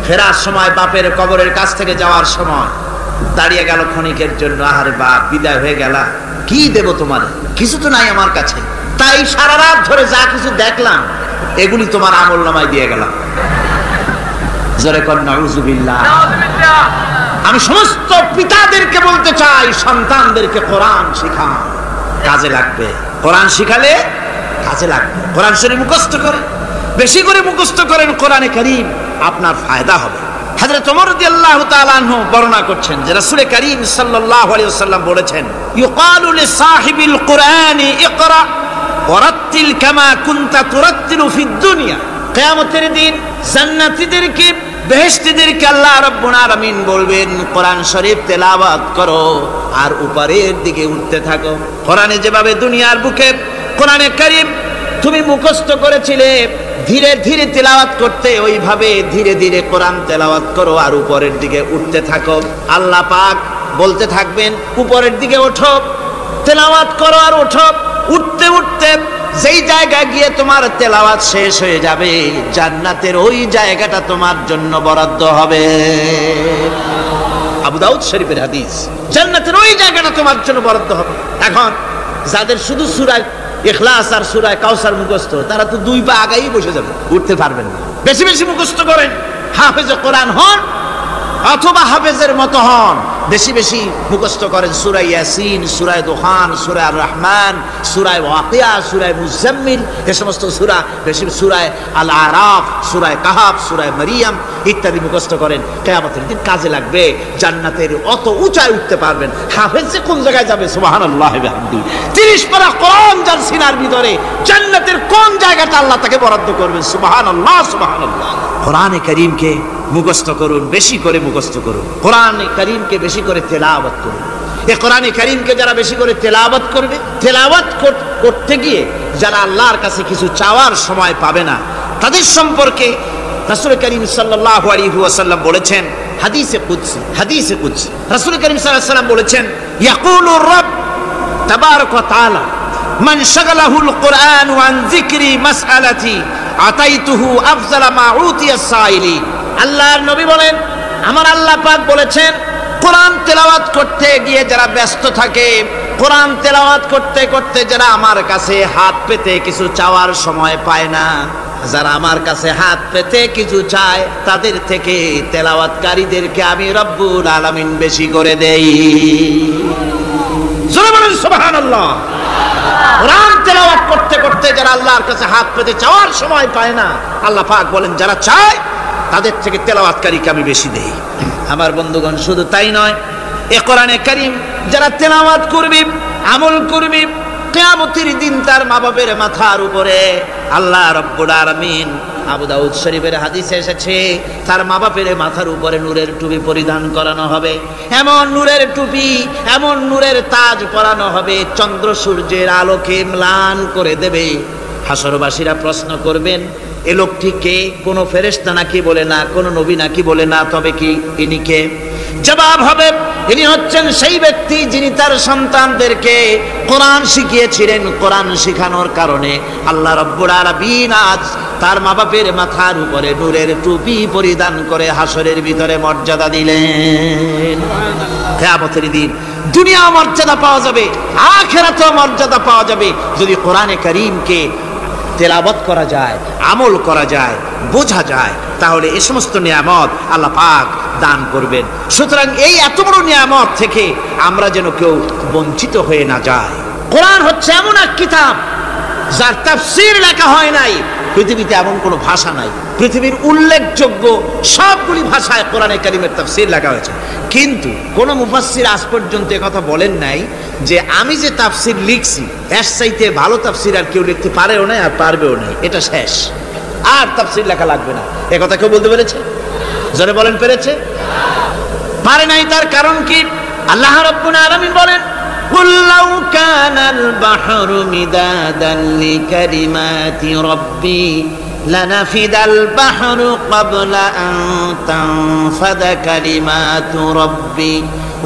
ফেরার সময় বাপের কবরের কাছ থেকে যাওয়ার সময় দাঁড়িয়ে গেল ক্ষণিকের জন্য। আহারে বাপ, বিদায় হয়ে গেলা, কি দেব তোমার? কিছু তো নাই আমার কাছে, তাই সারা রাত ধরে যা কিছু দেখলাম এগুলি তোমার আমল নামায় দিয়ে গেলাম। জোরে কর নাউযুবিল্লাহ। আমি সমস্ত পিতাদেরকে বলতে চাই, সন্তানদেরকে কোরআন শিখান, কাজে লাগবে। কোরআন শিখালে কাজে লাগবে। কোরআন শরীফ মুখস্থ করে, বেশি করে মুখস্থ করেন কোরআনে কারীম, আপনার ফায়দা হবে। হযরত ওমর রাদিয়াল্লাহু তাআলা আনহু বর্ণনা করছেন যে রাসূল কারীম সাল্লাল্লাহু আলাইহি ওয়াসাল্লাম বলেছেন, ইউকালু লিসাহিবিল কুরআনি ইকরা ওয়ারাত্তিল কামা কুনতা তুরাত্তিলু ফিদ দুনিয়া। কিয়ামতের দিন জান্নাতীদেরকে, বেহেশতীদেরকে আল্লাহ রাব্বুল আলামিন বলবেন, কোরআন শরীফ তেলাওয়াত করো আর উপরের দিকে উঠতে থাকো। কোরআনে যেভাবে দুনিয়ার বুকে কোরআনে কারীম তুমি মুখস্থ করেছিলে, ধীরে ধীরে তেলাওয়াত করতে, ওইভাবে ধীরে ধীরে কোরআন তেলাওয়াত করো আর উপরের দিকে উঠতে থাকো। আল্লাহ পাক বলতে থাকবেন, উপরের দিকে ওঠো, তেলাওয়াত করো আর ওঠো। উঠতে উঠতে যেই জায়গায় গিয়ে তোমার তেলাওয়াত শেষ হয়ে যাবে, জান্নাতের ওই জায়গাটা তোমার জন্য বরাদ্দ হবে। আবু দাউদ শরীফের হাদিস, জান্নাতের ওই জায়গাটা তোমার জন্য বরাদ্দ হবে। এখন যাদের শুধু সূরা ইখলাস আর সূরা কাউসার মুখস্থ, তারা তো 2 পা আগাই বসে যাবে, উঠতে পারবেন না। বেশি বেশি মুখস্থ করেন, হাফেজে কোরআন হন অথবা হাফেজের মতো হন। বেশি বেশি মুখস্থ করেন সূরা ইয়াসিন, সূরা দুখান, সূরা আর রহমান, সূরা ওয়াকিয়া, সূরা মুজাম্মিল, এই সমস্ত সূরা, বেশি সূরা আল আরাফ, সূরা কাহাফ, সূরা মারিয়াম ইত্যাদি মুখস্থ করেন। কিয়ামতের দিন কাজে লাগবে। জান্নাতের অত উঁচায় উঠতে পারবেন। হাফেজ যে কোন জায়গায় যাবে, সুবহানাল্লাহ ওয়া বিহামদিহি, 30 পারা কোরআন যার সিনার ভিতরে, জান্নাতের কোন জায়গাটা আল্লাহ তাকে বরাদ্দ করবেন। সুবহানাল্লাহ, সুবহানাল্লাহ। কোরআনে কারীমকে মুখস্থ করুন, বেশি করে মুখস্থ করুন। কোরআনে কারীমকে বেশি করে তেলাওয়াত করুন। এই কোরআনে কারীমকে যারা বেশি করে তেলাওয়াত করবে, তেলাওয়াত করতে গিয়ে যারা আল্লাহর কাছে কিছু চাওয়ার সময় পাবে না, তাদের সম্পর্কে রাসূল করিম সাল্লাল্লাহু আলাইহি ওয়াসাল্লাম বলেছেন হাদিসে কুদসি, হাদিসে কুদসি রাসূল করিম সাল্লাল্লাহু আলাইহি ওয়াসাল্লাম বলেছেন, ইয়াকুলু রাব তাবারাক ওয়া তাআলা মান শাগালাহুল কুরআন আন যিকরি মাসআলাতি আতাইতুহু আফজালা মা উতিয়াস সাইলিন। আল্লাহর নবী বলেন, আমার আল্লাহ পাক বলেছেন, কোরআন তেলাওয়াত করতে গিয়ে যারা ব্যস্ত থাকে, কোরআন তেলাওয়াত করতে করতে যারা আমার কাছে হাত পেতে কিছু চাওয়ার সময় পায় না, যারা আমার কাছে হাত পেতে কিছু চায়, তাদের থেকে তেলাওয়াতকারীদেরকে আমি রব্বুল আলামিন বেশি করে দেই। জোরে বলেন সুবহানাল্লাহ। কোরআন তেলাওয়াত করতে করতে যারা আল্লাহর কাছে হাত পেতে চাওয়ার সময় পায় না, আল্লাহ পাক বলেন যারা চায় তাদের থেকে তেলাওয়াতকারীকে আমি বেশি দেই। আমার বন্ধুগণ, শুধু তাই নয়, এ কোরআনে কারীম যারা তেলাওয়াত করবে, আমল করবে, কিয়ামতের দিন তার মা বাপের মাথার উপরে আল্লাহ রাব্বুল আলামিন, আবু দাউদ শরীফের হাদিসে এসেছে, তার মা বাপের মাথার উপরে নূরের টুপি পরিধান করানো হবে। এমন নূরের টুপি, এমন নূরের তাজ পরানো হবে, চন্দ্র সূর্যের আলোকে ম্লান করে দেবে। হাসরবাসীরা প্রশ্ন করবেন, এ লোকটি কে? কোনো ফেরেশতা নাকি বলে না, কোনো নবী নাকি বলে না, তবে কি ইনি কে? জবাব হবে, ইনি হচ্ছেন সেই ব্যক্তি যিনি তার সন্তানদেরকে কোরআন শিখিয়েছিলেন। কোরআন শিখানোর কারণে আল্লাহ রাব্বুল আলামিন আজ তার মা বাপের মাথার উপরে নূরের টুপি পরিধান করে হাসরের ভিতরে মর্যাদা দিলেন। কিয়ামতের দিন দুনিয়া মর্যাদা পাওয়া যাবে, আখিরাতেও মর্যাদা পাওয়া যাবে যদি কোরআনে কারীমকে তেলাওয়াত করা যায়, আমল করা যায়, বোঝা যায়, তাহলে এই সমস্ত নিয়ামত আল্লাহ পাক দান করবেন। সুতরাং এই এত বড় নিয়ামত থেকে আমরা যেন কেউ বঞ্চিত হয়ে না যায়। কোরআন হচ্ছে এমন এক কিতাব যার তাফসীর লেখা হয় নাই। পৃথিবীতে এমন কোনো ভাষা নাই, পৃথিবীর উল্লেখযোগ্য সবগুলি ভাষায় কোরআনে কারীমের তাফসীর লেখা হয়েছে, কিন্তু কোন মুফাসসির আজ পর্যন্ত কথা বলেন নাই যে আমি যে তাফসীর লিখছি এর চাইতে ভালো তাফসীর আর কেউ লিখতে পারেও না আর পারবেও না, এটা শেষ, আর তাফসীর লেখা লাগবে না। একথা কেউ বলতে পেরেছে? জোরে বলেন, পেরেছে? পারে নাই। তার কারণ কি? আল্লাহ রাব্বুল আলামিন বলেন, قُلْ لَوْ كَانَ الْبَحْرُ مِدَادًا لِكَلِمَاتِ رَبِّي لَنَفِدَ الْبَحْرُ قَبْلَ أَن تَنفَدَ كَلِمَاتُ رَبِّي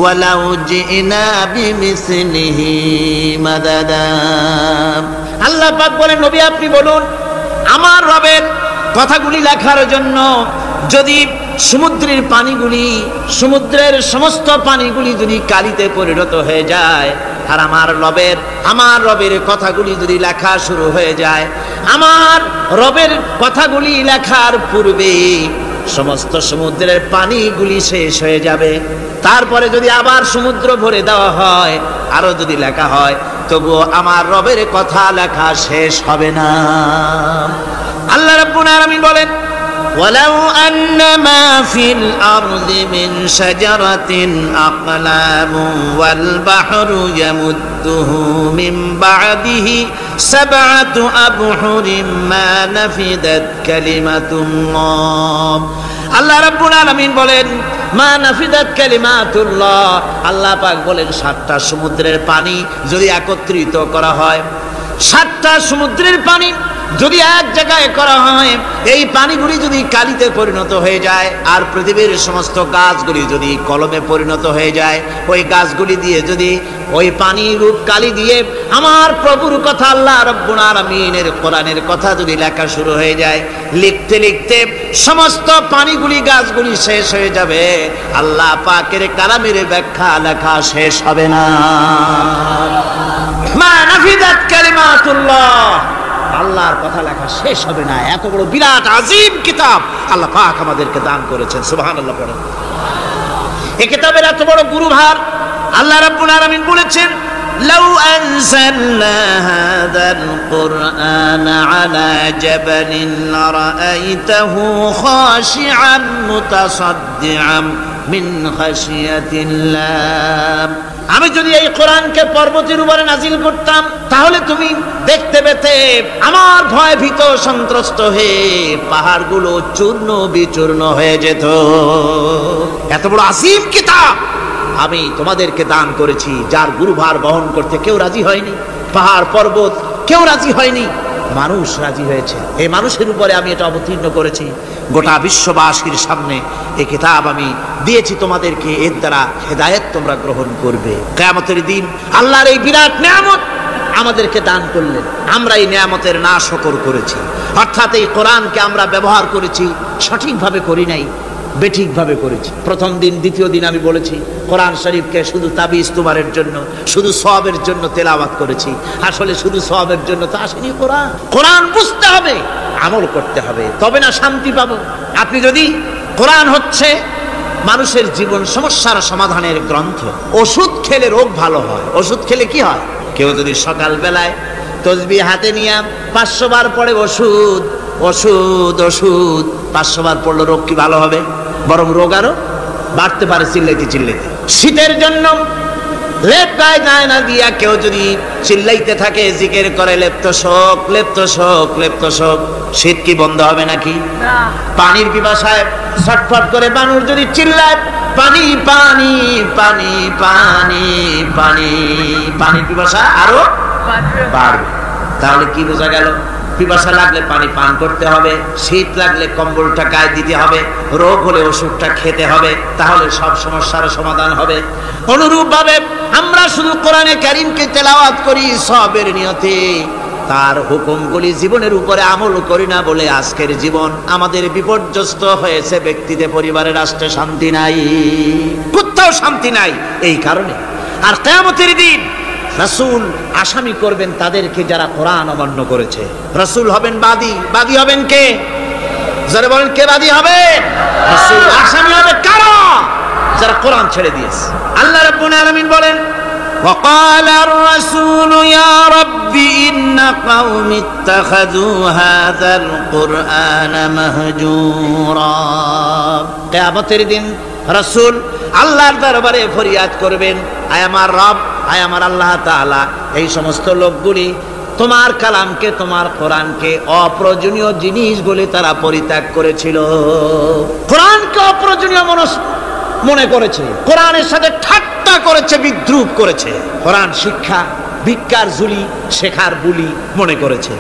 وَلَوْ جِئْنَا بِمِثْلِهِ مَدَدًا। আল্লাহ পাক বলেন, নবী আপনি বলুন, আমার রবের কথাগুলি লেখার জন্য যদি সমুদ্রের পানিগুলি, সমুদ্রের সমস্ত পানিগুলি যদি কালিতে পরিণত হয়ে যায়, আর আমার রবের কথাগুলি যদি লেখা শুরু হয়ে যায়, আমার রবের কথাগুলি লেখার পূর্বে সমস্ত সমুদ্রের পানিগুলি শেষ হয়ে যাবে। তারপরে যদি আবার সমুদ্র ভরে দেওয়া হয়, আরো যদি লেখা হয়, তবুও আমার রবের কথা লেখা শেষ হবে না। আল্লাহ রাব্বুল আলামিন বলেন, وَلَوْ أَنَّ مَا فِي الْأَرْضِ مِنْ شَجَرَةٍ أَقْلَامٌ وَالْبَحْرُ يَمُدُّهُ مِنْ بَعْدِهِ سَبْعَةُ أَبْحُرٍ مَا نَفِدَتْ كَلِمَةُ اللَّهِ। আল্লাহ রাব্বুল আলামিন বলেন, মা নাফিদাত কালিমাতুল্লাহ। আল্লাহ পাক বলেন, 7টা সমুদ্রের পানি যদি একত্রিত করা হয়, 7টা সমুদ্রের পানি যদি এক জায়গায় করা হয়, এই পানিগুলি যদি কালিতে পরিণত হয়ে যায়, আর পৃথিবীর সমস্ত গাছগুলি যদি কলমে পরিণত হয়ে যায়, ওই গাছগুলি দিয়ে যদি ওই পানি রূপ কালি দিয়ে আমার প্রভুর কথা, আল্লাহ রাব্বুল আলামিনের কোরআনের কথা যদি লেখা শুরু হয়ে যায়, লিখতে লিখতে সমস্ত পানিগুলি গাছগুলি শেষ হয়ে যাবে, আল্লাহ পাকের কালামের ব্যাখ্যা লেখা শেষ হবে না। মা নাফিদাত কালিমাতুল্লাহ, আল্লাহর কথা লেখা শেষ হবে না। এত বড় বিরাট আজিম কিতাব আল্লাহ পাক আমাদেরকে দান করেছেন, সুবহানাল্লাহ পড়েন। এই কিতাবের এত বড় গুরুভার আল্লাহ রাব্বুল আলামিন বলেছেন, লাউ আনজালনা হাযাল কুরআন আলা জাবালিন লারাআইতাহু খাশিআন মুতাসাদ্দিআন মিন খাশিয়াতিল্লাহ। আমি যদি এই কোরআনকে পর্বতের উপরে নাজিল করতাম, তাহলে তুমি দেখতে পেতে আমার ভয় ভীত সন্ত্রস্ত হয়ে পাহাড়গুলো চূর্ণ বিচূর্ণ হয়ে যেত। এত বড় আসিম কিতাব আমি তোমাদেরকে দান করেছি, যার গুরুভার বহন করতে কেউ রাজি হয়নি, পাহাড় পর্বত কেউ রাজি হয়নি, মানুষ রাজি হয়েছে। এই মানুষের উপরে আমি এটা অবতীর্ণ করেছি, গোটা বিশ্ববাসীর সামনে এই কিতাব আমি দিয়েছি তোমাদেরকে, এর দ্বারা হেদায়েত তোমরা গ্রহণ করবে। কিয়ামতের দিন আল্লাহর এই বিরাট নিয়ামত আমাদেরকে দান করলেন, আমরা এই নিয়ামতের না শুকর করেছি, অর্থাৎ এই কোরআনকে আমরা ব্যবহার করেছি সঠিকভাবে করি নাই, বেঠিকভাবে করেছি। প্রথম দিন দ্বিতীয় দিন আমি বলেছি কোরআন শরীফকে শুধু তাবিজ তুমারের জন্য, শুধু সওয়াবের জন্য তেলাওয়াত করেছি, আসলে শুধু সওয়াবের জন্য তো আসেনি। কোরআন কোরআন বুঝতে হবে, আমল করতে হবে, তবে না শান্তি পাবো। আপনি যদি কোরআন হচ্ছে মানুষের জীবন সমস্যার সমাধানের গ্রন্থ, ওষুধ খেলে রোগ ভালো হয়। ওষুধ খেলে কি হয়? কেউ যদি সকাল বেলায় তসবিহ হাতে নিয়ে 500 বার পড়ে ওষুধ ওষুধ ওষুধ, 500 বার পড়লে রোগ কি ভালো হবে? বরং রোগ আরো বাড়তে পারে চিল্লাইতে চিল্লাইতে। শীতের জন্য লেপ গায়ে যায় না দিয়া কেউ যদি চিল্লাইতে থাকে, জিকির করে লেপ্ত শোক লেপ্ত শোক লেপ্ত শোক, শীত কি বন্ধ হবে নাকি? পানির পিপাসায় ছটফট করে মানুষ যদি চিল্লায় পানি পানি পানি পানি পানি, পানির পিপাসা আরো বাড়বে। তাহলে কি বোঝা গেল? পিপাসা লাগলে পানি পান করতে হবে, শীত লাগলে কম্বলটা গায়ে দিতে হবে, রোগ হলে ওষুধটা খেতে হবে, তাহলে সব সমস্যার সমাধান হবে। অনুরূপ ভাবে আমরা শুধু কোরআনে কারীমকে তেলাওয়াত করি সওয়াবের নিয়তে, তার হুকুমগুলি জীবনের উপরে আমল করি না বলে আজকের জীবন আমাদের বিপর্যস্ত হয়েছে। ব্যক্তিতে, পরিবারে, রাষ্ট্রে শান্তি নাই, কোথাও শান্তি নাই এই কারণে। আর কিয়ামতের দিন রাসূল আসামি করবেন তাদেরকে যারা কোরআন অমান্য করেছে। রাসূল হবেন বাদী, বাদী হবেন কে? যারা বলেন কে বাদী হবে? রাসূল। আসামি হবে কারা? যারা কোরআন ছেড়ে দিয়েছে। আল্লাহ রাব্বুল আলামিন বলেন, وقال الرسول يا رب إن قومي اتخذوا هذا القرآن مهجورا। কিয়ামতের দিন রাসূল আল্লাহর দরবারে ফরিয়াদ করবেন, আয় আমার রব, আয় আমার আল্লাহ তাআলা, এই সমস্ত লোকগুলি তোমার কালামকে, তোমার কোরআনকে অপ্রয়োজনীয় জিনিস বলে তারা পরিত্যাগ করেছিল। কোরআনকে অপ্রয়োজনীয় মনে করেছে, কোরআনের সাথে ঠাট্টা করেছে, বিদ্রুপ করেছে, কোরআন শিক্ষা ভিক্ষার ঝুলি, শেখার বুলি মনে করেছে,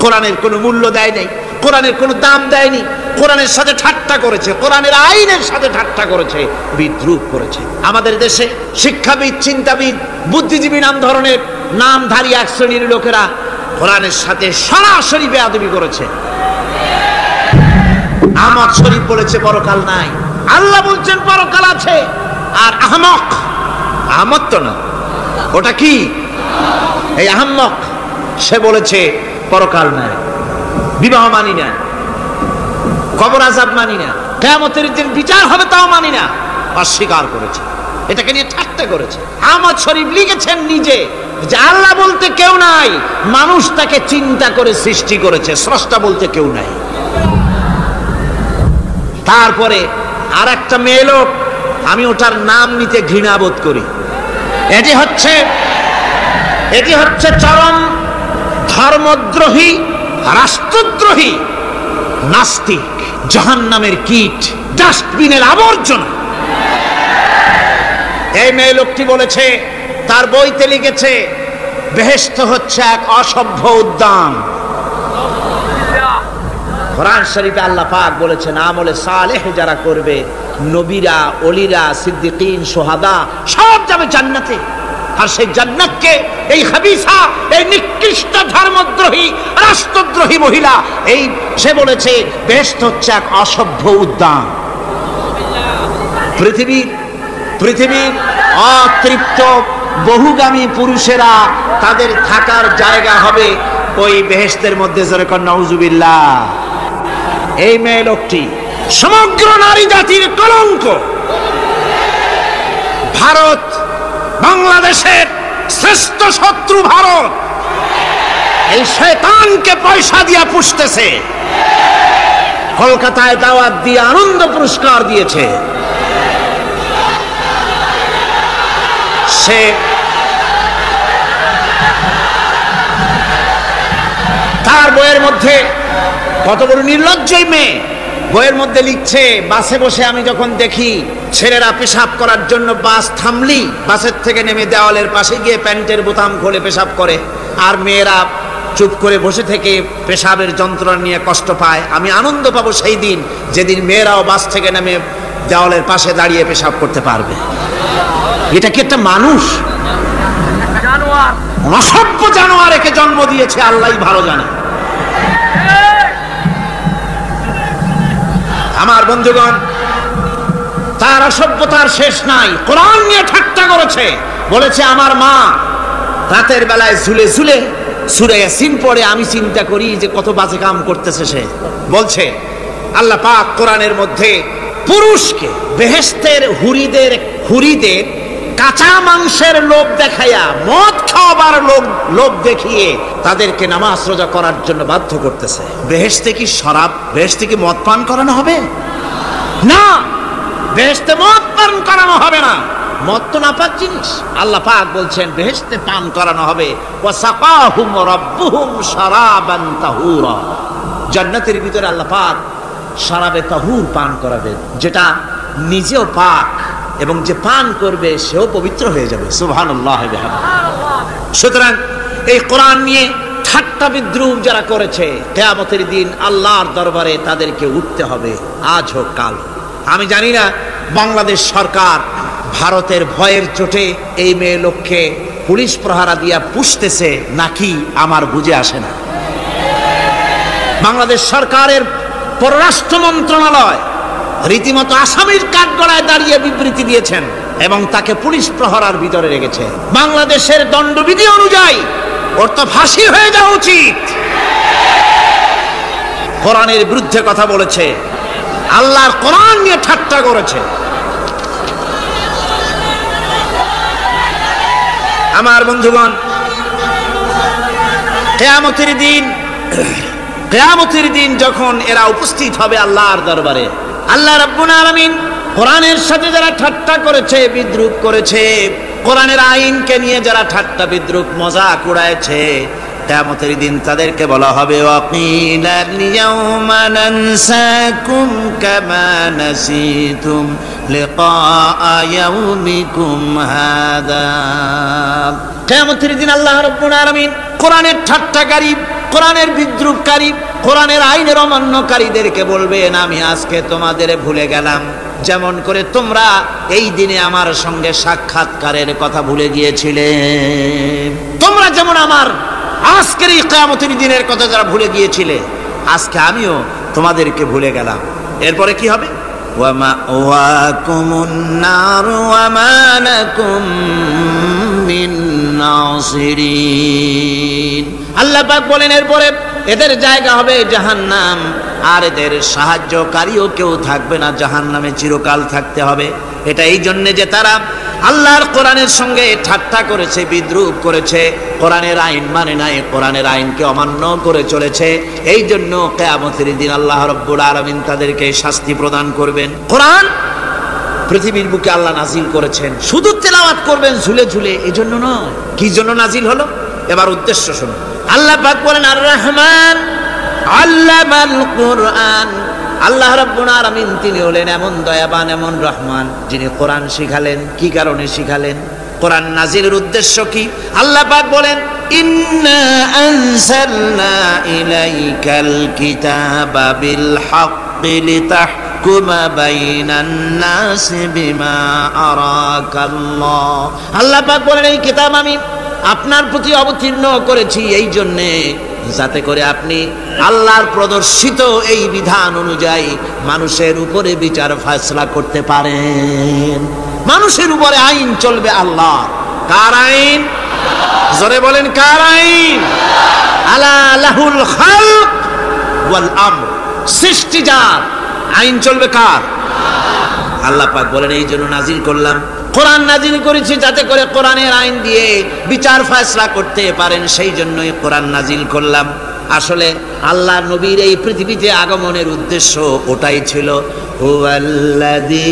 কোরআনের কোনো মূল্য দেয় নাই, কোরআনের কোনো দাম দেয়নি, কোরআনের সাথে ঠাট্টা করেছে, কোরআনের আইনের সাথে ঠাট্টা করেছে, বিদ্রুপ করেছে। আমাদের দেশে শিক্ষাবিদ, চিন্তাবিদ, বুদ্ধিজীবী নাম ধরনের নামধারী এক শ্রেণীর লোকেরা কোরআনের সাথে সরাসরি বেয়াদবি করেছে। আহমদ শরীফ বলেছে পরকাল নাই, আল্লাহ বলছেন পরকাল আছে। আর আহমক, আহমদ তো না, ওটা কি? এই আহমক সে বলেছে পরকাল নাই, বিবাহ মানি না, কবর আযাব মানি না, কিয়ামতের দিন বিচার হবে তাও মানি না, অস্বীকার করেছে, এটাকে নিয়ে ঠাট্টা করেছে। আহমদ শরীফ লিখেছেন নিজে যে আল্লাহ বলতে কেউ নাই, মানুষ তাকে চিন্তা করে সৃষ্টি করেছে, স্রষ্টা বলতে কেউ নাই। তারপরে আর একটা মেয়ে লোক, আমি ওটার নাম নিতে ঘৃণা বোধ করি, এটি হচ্ছে চরম ধর্মদ্রোহী, রাষ্ট্রদ্রোহী, নাস্তিক, জাহান্নামের কীট, ডাস্টবিনের আবর্জনা। এই মেয়ে লোকটি বলেছে, তার বইতে লিখেছে বেহেশত হচ্ছে এক অসভ্য উদ্যান। কোরআন শরীফে আল্লাহ পাক বলেছেন আমলে সালেহ যারা করবে, নবীরা, ওলিরা, সিদ্দিকিন, শুহাদা সব যাবে জান্নাতে। আর সেই জান্নাতকে এই হাবিসা, এই নিকৃষ্ট ধর্মদ্রোহী, রাষ্ট্রদ্রোহী মহিলা, এই সে বলেছে বেহেশত হচ্ছে এক অসভ্য উদ্যান। পৃথিবীর অতৃপ্ত বহুগামী পুরুষেরা তাদের থাকার জায়গা হবে ওই বেহেশতের মধ্যে। জোরে কর নাউজুবিল্লাহ। এই মেয়ে লোকটি সমগ্র নারী জাতির কলঙ্ক। ভারত বাংলাদেশের শ্রেষ্ঠ শত্রু ভারত এই শয়তানকে পয়সা দিয়া পুষতেছে। কলকাতায় দাওয়াত দিয়ে আনন্দ পুরস্কার দিয়েছে। সে তার বইয়ের মধ্যে কত বড় নির্লজ্জই মেয়ে, বইয়ের মধ্যে লিখছে বাসে বসে আমি যখন দেখি ছেলেরা পেশাব করার জন্য বাস থামলি বাসের থেকে নেমে দেওয়ালের পাশে গিয়ে প্যান্টের বোতাম খুলে পেশাব করে, আর মেয়েরা চুপ করে বসে থেকে পেশাবের যন্ত্রণা নিয়ে কষ্ট পায়, আমি আনন্দ পাবো সেই দিন যেদিন মেয়েরাও বাস থেকে নেমে দেওয়ালের পাশে দাঁড়িয়ে পেশাব করতে পারবে। এটা কি একটা মানুষ? অসভ্য জানোয়ার একে জন্ম দিয়েছে, আল্লাহই ভালো জানে। আমার বন্ধুগণ, তার অসভ্যতার শেষ নাই। কোরআন নিয়ে ঠাট্টা করেছে, বলেছে আমার মা রাতের বেলায় ঝুলে ঝুলে সূরা ইয়াসিন পড়ে, আমি চিন্তা করি যে কত বাজে কাম করতেছে সে। বলছে আল্লাহ পাক কোরআনের মধ্যে পুরুষকে বেহেশতের হুরিদের কাঁচা মাংসের লোভ দেখাইয়া, মদ খাওয়াবার লোভ দেখিয়ে তাদেরকে নামাজ রোজা করার জন্য বাধ্য করতেছে। বেহেশতে কি শরাব, বেহেশতে কি মদ পান করানো হবে? না, বেহেশতে মদ পান করানো হবে না। মদ তো নাপাক জিনিস। আল্লাহ পাক বলছেন বেহেশতে পান করানো হবে। ওয়াসাকাহুম রাব্বুহুম শারাবান তাহুরা। জান্নাতের ভিতরে আল্লাহ পাক শরাবে তাহুর পান করাবেন, যেটা নিজেও পাক এবং যে পান করবে সেও পবিত্র হয়ে যাবে। সুবহানাল্লাহ। সুতরাং এই কোরআন নিয়ে ঠাট্টা বিদ্রুপ যারা করেছে, কিয়ামতের দিন আল্লাহর দরবারে তাদেরকে উঠতে হবে, আজ হোক কাল। আমি জানি না বাংলাদেশ সরকার ভারতের ভয়ের চোটে এই মেয়ে লোককে পুলিশ প্রহারা দিয়া পুষতেছে নাকি আমার বুঝে আসে না। বাংলাদেশ সরকারের পররাষ্ট্র মন্ত্রণালয় রীতিমতো আসামির কাঠগড়ায় দাঁড়িয়ে বিবৃতি দিয়েছেন এবং তাকে পুলিশ প্রহরার ভিতরে রেখেছে। বাংলাদেশের দণ্ডবিধি অনুযায়ী ওর তো ফাঁসি হয়ে যাওয়া উচিত। কোরআনের বিরুদ্ধে কথা বলেছে, আল্লাহর কোরআন নিয়ে ঠাট্টা করেছে। আমার বন্ধুগণ, কিয়ামতের দিন যখন এরা উপস্থিত হবে আল্লাহর দরবারে, আল্লাহ রাব্বুল আলামিন কোরআনের সাথে যারা ঠাট্টা করেছে, বিদ্রুপ করেছে, কোরআনের আইনকে নিয়ে যারা ঠাট্টা বিদ্রুপ মজাক উড়াইছে, কিয়ামতের দিন তাদেরকে বলা হবে ওয়াকিলাল ইয়াউমা নানসাকুম কামা নাসিতুম লিকা ইয়াউমিকুম হাদা। কিয়ামতের দিন আল্লাহ রাব্বুল আলামিন কোরআনের ঠাট্টাকারী, কোরআনের বিদ্রুপকারী, কোরআনের আইনের অমান্যকারীদেরকে বলবেন আমি আজকে তোমাদের ভুলে গেলাম, যেমন করে তোমরা এই দিনে আমার সঙ্গে সাক্ষাৎকারের কথা ভুলে গিয়েছিলে। তোমরা যেমন আমার আজকের এই কিয়ামতের দিনের কথা যারা ভুলে গিয়েছিলে, আজকে আমিও তোমাদেরকে ভুলে গেলাম। এরপরে কি হবে? ওয়ামাওয়াকুমুন নার ওয়ামা লাকুম মিন নাসিরিন। আল্লাহ পাক বলেন এরপরে এদের জায়গা হবে জাহান্নাম, আর এদের সাহায্যকারীও কেউ থাকবে না, জাহান্নামে চিরকাল থাকতে হবে। এটা এই জন্য যে তারা আল্লাহর কোরআনের সঙ্গে ঠাট্টা করেছে, বিদ্রুপ করেছে, কোরআনের আইন মানে নাই, কোরআনের আইনকে অমান্য করে চলেছে। এই জন্য কিয়ামতের দিন আল্লাহ রাব্বুল আলামিন তাদেরকে শাস্তি প্রদান করবেন। কোরআন পৃথিবীর বুকে আল্লাহ নাজিল করেছেন, শুধু তেলাওয়াত করবেন ঝুলে ঝুলে, এই জন্য নয়। কি জন্য নাজিল হলো? এবার উদ্দেশ্য শুনুন। আল্লাহ পাক বলেন আর রহমান আল্লামাল কুরআন। আল্লাহ রাব্বুল আলামিন তিনি হলেন এমন দয়াবান, এমন রহমান, যিনি কোরআন শিখালেন। কি কারণে শিখালেন? কোরআন নাজিলের উদ্দেশ্য কি? আল্লাহ পাক বলেন, ইন্না আনজালনা ইলাইকাল কিতাবা বিল হাক্কি লিতাহকুমা বাইনান নাসি বিমা আরাকাল্লাহ। আল্লাহ পাক বলেন, এই কিতাব আমি আপনার প্রতি অবতীর্ণ করেছি এই জন্যে যাতে করে আপনি আল্লাহর প্রদর্শিত এই বিধান অনুযায়ী মানুষের উপরে বিচার ফয়সালা করতে পারেন। মানুষের উপরে আইন চলবে আল্লাহ। কার আইন? জোরে বলেন, কার আইন? আলা লাহুল খালক ওয়াল আমর, সৃষ্টি যার, আইন চলবে কার? আল্লাহ পাক বলেন, এই জন্য নাজিল করলাম, কোরআন নাজিল করেছি যাতে করে কোরআনের আইন দিয়ে বিচার ফয়সালা করতে পারেন, সেই জন্যই কোরআন নাজিল করলাম। আসলে আল্লাহ নবীর এই পৃথিবীতে আগমনের উদ্দেশ্য ওটাই ছিল। হুয়াল্লাযী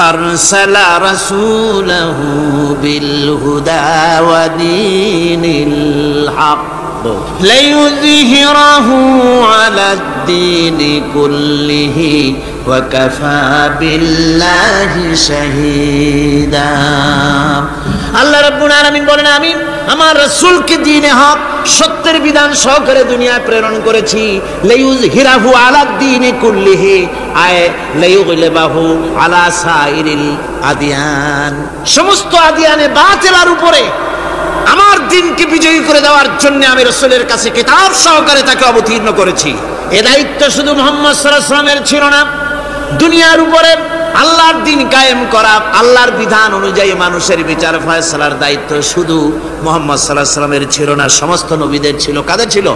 আরসালা রাসূলাহু বিল হুদা ওয়া দীনিল হক লিইয়ুযহিরাহু আলাদ-দীনি কুল্লিহি ওয়া কাফা বিল্লাহি শাহীদা। আল্লাহ রাব্বুল আলামিন বলেন, আমি আমার রাসূলকে দ্বীনে হক, সত্যের বিধান সহকারে দুনিয়ায় প্রেরণ করেছি। লিইয়ুযহিরাহু আলাদ-দীনি কুল্লিহি, আয় লিইয়ুগলিবাহু আলা সাইরিল আদিয়ান, সমস্ত আদিয়ানে বাতিলের উপরে আমার দ্বীনকে বিজয়ী করে দেওয়ার জন্য আমি রাসূলের কাছে কিতাব সহকারে তাকে অবতীর্ণ করেছি। এ দায়িত্ব শুধু মুহাম্মদ সাল্লাল্লাহু আলাইহি ওয়াসাল্লামের ছিল না, দুনিয়ার উপরে আল্লাহর দ্বীন কায়েম করা, আল্লাহর বিধান অনুযায়ী মানুষের বিচার ফয়সালার দায়িত্ব শুধু মুহাম্মদ সাল্লাল্লাহু আলাইহি ওয়াসাল্লামের ছিল না, সমস্ত নবীদের ছিল। কাদের ছিল?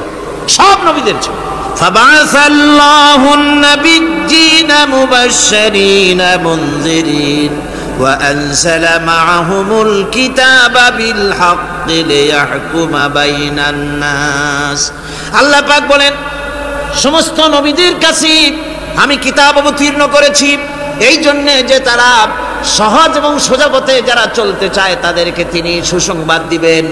সব নবীদের ছিল। ফাবাসাল্লাহুন নাবিয়্যিনা মুবাশশিরিনা মুনযিরিন ওয়া আনজালা মাআহুমুল কিতাবা বিল হাক্কি লিয়াহকুমা বাইনান নাস। আল্লাহ পাক বলেন, সমস্ত নবীদের কাছে আমি কিতাব অবতীর্ণ করেছি এই জন্যে যে তারা সহজ এবং সোজা পথে যারা চলতে চায় তাদেরকে তিনি সুসংবাদ দিবেন,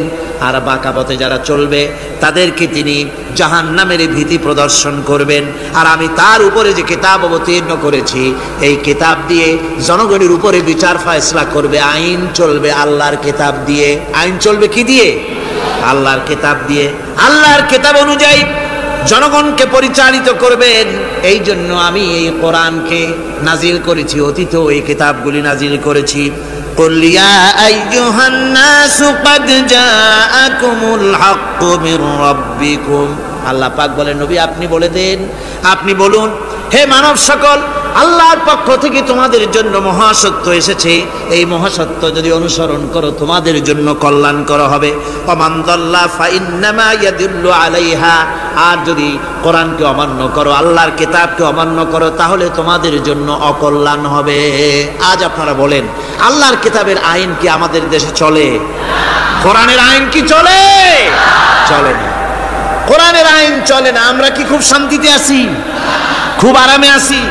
আর বাঁকা পথে যারা চলবে তাদেরকে তিনি জাহান্নামের ভীতি প্রদর্শন করবেন। আর আমি তার উপরে যে কিতাব অবতীর্ণ করেছি, এই কিতাব দিয়ে জনগণের উপরে বিচার ফয়সালা করবে, আইন চলবে আল্লাহর কিতাব দিয়ে। আইন চলবে কি দিয়ে? আল্লাহর কিতাব দিয়ে। আল্লাহর কিতাব অনুযায়ী জনগণকে পরিচালিত করবেন। এই জন্য আমি এই কোরআনকে নাজিল করেছি, অতীতেও এই কিতাবগুলি নাজিল করেছি। কুল ইয়া আইয়ুহান নাসু ক্বাদ জাআকুমুল হাক্কু মির রাব্বিকুম। আল্লাহ পাক বলেন, নবী আপনি বলে দেন, আপনি বলুন, হে মানব সকল, আল্লাহর পক্ষ থেকে তোমাদের জন্য মহাসত্য এসেছে। এই মহাসত্য যদি অনুসরণ করো তোমাদের জন্য কল্যাণকর হবে। ওমান দাল্লা ফাইন্নামা ইয়াদুল্লু আলাইহা, আর যদি কোরআনকে অমান্য করো, আল্লাহর কিতাবকে অমান্য করো, তাহলে তোমাদের জন্য অকল্যাণ হবে। আজ আপনারা বলেন, আল্লাহর কিতাবের আইন কি আমাদের দেশে চলে? কোরআনের আইন কি চলে? চলে না। কোরআনের আইন চলে না। আমরা কি খুব শান্তিতে আছি? খুব আরামে আছি?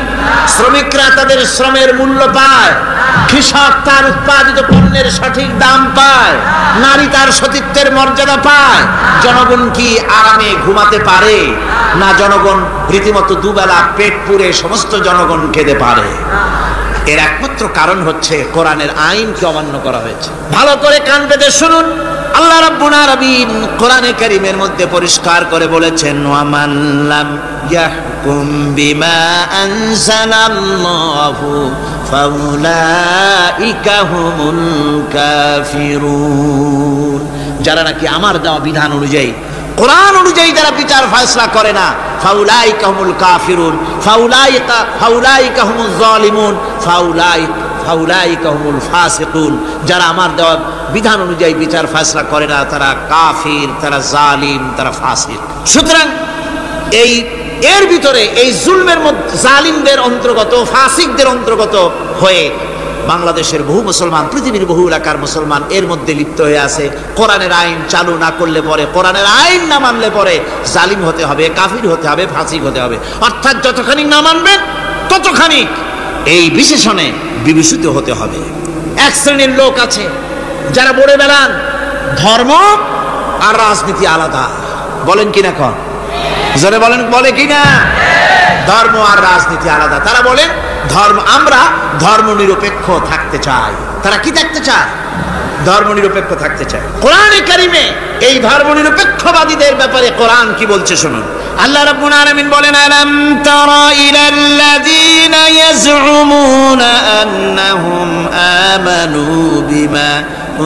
শ্রমিকরা তাদের শ্রমের মূল্য পায়, কৃষক তার উৎপাদিত পণ্যের সঠিক দাম পায়, নারী তার সতীত্বের মর্যাদা পায়। জনগণ কি আরামে ঘুমাতে পারে? না, জনগণ রীতিমতো দুবেলা পেট পুরে সমস্ত জনগণ খেতে পারে। এর একমাত্র কারণ হচ্ছে কোরআনের আইনকে অমান্য করা হয়েছে। ভালো করে কান পেতে শুনুন, আল্লাহ রাব্বুল আলামিন কোরআনে কারীমের মধ্যে পরিষ্কার করে বলেছেন, ওয়া মান লাম ইয়াহকুম বিমা আনজালাল্লাহু ফাউলাইকা হুমুল কাফিরুন। যারা নাকি আমার দেওয়া বিধান অনুযায়ী, কোরআন অনুযায়ী যারা বিচার ফয়সালা করে না, ফাউলাইকা হুমুল কাফিরুন, ফাউলাইকা হুমুজ জালিমুন, ফাউলাইকা হুমুল ফাসিকুন। যারা আমার দেওয়া বিধান অনুযায়ী বিচার ফয়সালা করে না, তারা কাফির, তারা জালিম, তারা ফাসিক। সুতরাং এর ভিতরে এই জুলমের মধ্যে জালিমদের অন্তর্গত, ফাসিকদের অন্তর্গত হয়ে বাংলাদেশের বহু মুসলমান, পৃথিবীর বহু এলাকার মুসলমান এর মধ্যে লিপ্ত হয়ে আছে। কোরআনের আইন চালু না করলে পরে, কোরআনের আইন না মানলে পরে জালিম হতে হবে, কাফির হতে হবে, ফাসিক হতে হবে। অর্থাৎ যতখানি না মানবেন ততখানি এই বিশেষণে বিভূষিত হতে হবে। এক শ্রেণীর লোক আছে যারা বলে বেড়ান ধর্ম আর রাজনীতি আলাদা। বলেন কিনা? কন জোরে বলেন, বলে কিনা? ধর্ম আর রাজনীতি আলাদা। তারা বলেন আমরা ধর্ম নিরপেক্ষ থাকতে চাই। তারা কি থাকতে চায়? ধর্মনিরপেক্ষ থাকতে চায়। কোরআনে কারিমে এই ধর্মনিরপেক্ষবাদীদের ব্যাপারে কোরআন কি বলছে শুনুন। আল্লাহ রাব্বুল আলামিন বলেন, আলাম তারা ইলাল্লাযীনা ইয়াজউমুনা আন্নাহুম আমানু বিমা